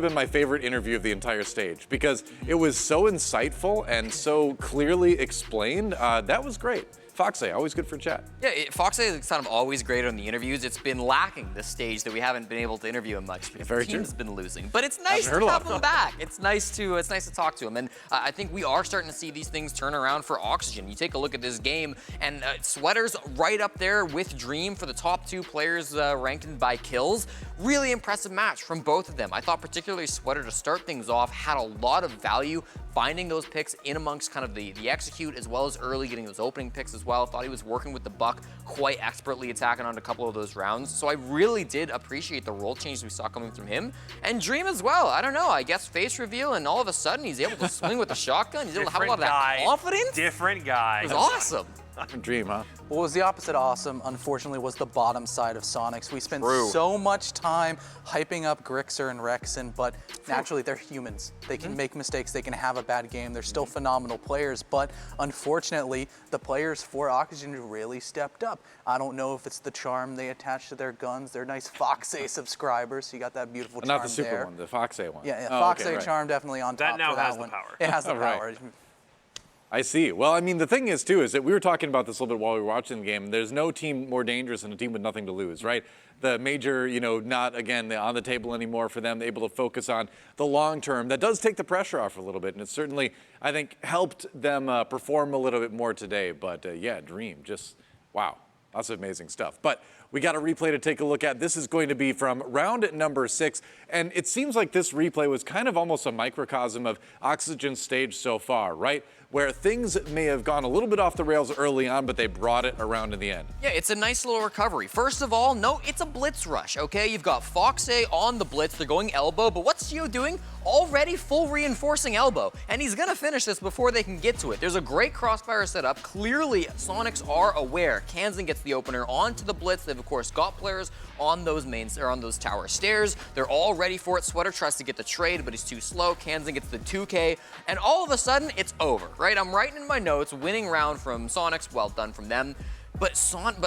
been my favorite interview of the entire stage because it was so insightful and so clearly explained. That was great. Foxay, always good for chat. Yeah, Foxay is kind of always great on the interviews. It's been lacking this stage that we haven't been able to interview him much because the team's been losing. But it's nice to have him back. It's nice to talk to him. And I think we are starting to see these things turn around for Oxygen. You take a look at this game, and Sweater's right up there with Dream for the top 2 players ranked by kills. Really impressive match from both of them. I thought particularly Sweater to start things off had a lot of value finding those picks in amongst kind of the execute as well as early getting those opening picks as well. Thought he was working with the buck quite expertly, attacking on a couple of those rounds. So I really did appreciate the role change we saw coming from him. And Dream as well. I don't know, I guess face reveal and all of a sudden he's able to swing with the shotgun. He's able to have a lot of that confidence. Different guy. It was awesome. Dream, huh? What was the opposite awesome, unfortunately, was the bottom side of Soniqs. We spent so much time hyping up Grixer and Rexen, but naturally they're humans. They can make mistakes, they can have a bad game. They're still phenomenal players, but unfortunately, the players for Oxygen really stepped up. I don't know if it's the charm they attach to their guns. They're nice Foxay subscribers, so you got that beautiful charm there. Not the super one, the Foxay one. Yeah, Foxay charm definitely on top that now for that has one. The power. It has the power. Right. I see. Well, I mean, the thing is, too, is that we were talking about this a little bit while we were watching the game. There's no team more dangerous than a team with nothing to lose, right? The major, you know, not, again, on the table anymore for them, able to focus on the long term. That does take the pressure off a little bit, and it certainly, I think, helped them perform a little bit more today. But, yeah, Dream, just, wow, lots of amazing stuff. But we got a replay to take a look at. This is going to be from round number 6, and it seems like this replay was kind of almost a microcosm of Oxygen's stage so far, right? Where things may have gone a little bit off the rails early on, but they brought it around in the end. Yeah, it's a nice little recovery. First of all, no, it's a blitz rush, okay? You've got Foxay on the blitz. They're going elbow, but what's Gio doing? Already full reinforcing elbow, and he's gonna finish this before they can get to it. There's a great crossfire setup. Clearly, Soniqs are aware. Kansan gets the opener onto the blitz. They've, of course, got players on those on those tower stairs. They're all ready for it. Sweater tries to get the trade, but he's too slow. Kansan gets the 2K, and all of a sudden, it's over, right? I'm writing in my notes, winning round from Soniqs, well done from them. But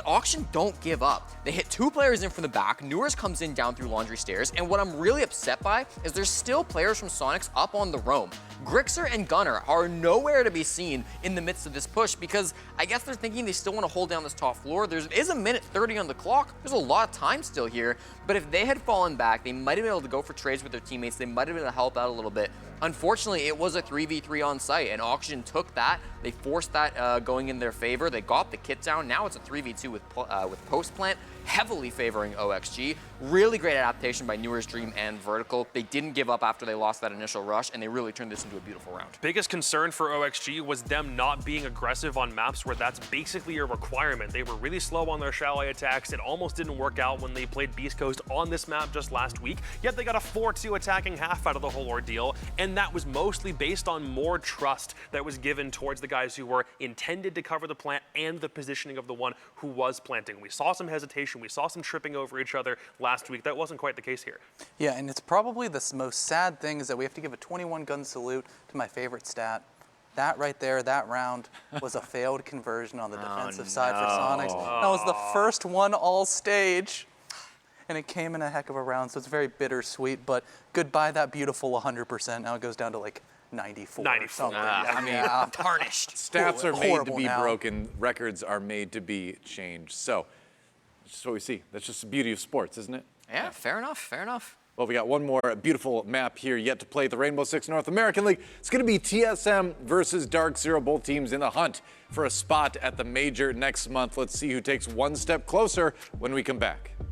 Oxygen don't give up. They hit 2 players in from the back. Newers comes in down through laundry stairs. And what I'm really upset by is there's still players from Soniqs up on the roam. Grixer and Gunner are nowhere to be seen in the midst of this push because I guess they're thinking they still want to hold down this top floor. There is a minute 30 on the clock. There's a lot of time still here. But if they had fallen back, they might have been able to go for trades with their teammates. They might have been able to help out a little bit. Unfortunately, it was a 3v3 on site, and Oxygen took that. They forced that going in their favor. They got the kit down. Now it's a 3v2 with post plant, heavily favoring OXG. Really great adaptation by Newer's Dream and Vertical. They didn't give up after they lost that initial rush, and they really turned this into a beautiful round. Biggest concern for OXG was them not being aggressive on maps where that's basically a requirement. They were really slow on their chalet attacks. It almost didn't work out when they played Beast Coast on this map just last week, yet they got a 4-2 attacking half out of the whole ordeal, and that was mostly based on more trust that was given towards the guys who were intended to cover the plant and the positioning of the one who was planting. We saw some hesitation, we saw some tripping over each other last week. That wasn't quite the case here. Yeah, and it's probably the most sad thing is that we have to give a 21 gun salute to my favorite stat. That right there, that round was a failed conversion on the defensive side for Soniqs. That was the first one all stage, and it came in a heck of a round, so it's very bittersweet, but goodbye that beautiful 100%. Now it goes down to like 94 or something. I mean, tarnished. Stats are made to be now. broken. Records are made to be changed. So that's just what we see. That's just the beauty of sports, isn't it? Yeah, fair enough, fair enough. Well, we got one more beautiful map here yet to play, the Rainbow Six North American League. It's going to be TSM versus Dark Zero, both teams in the hunt for a spot at the major next month. Let's see who takes one step closer when we come back.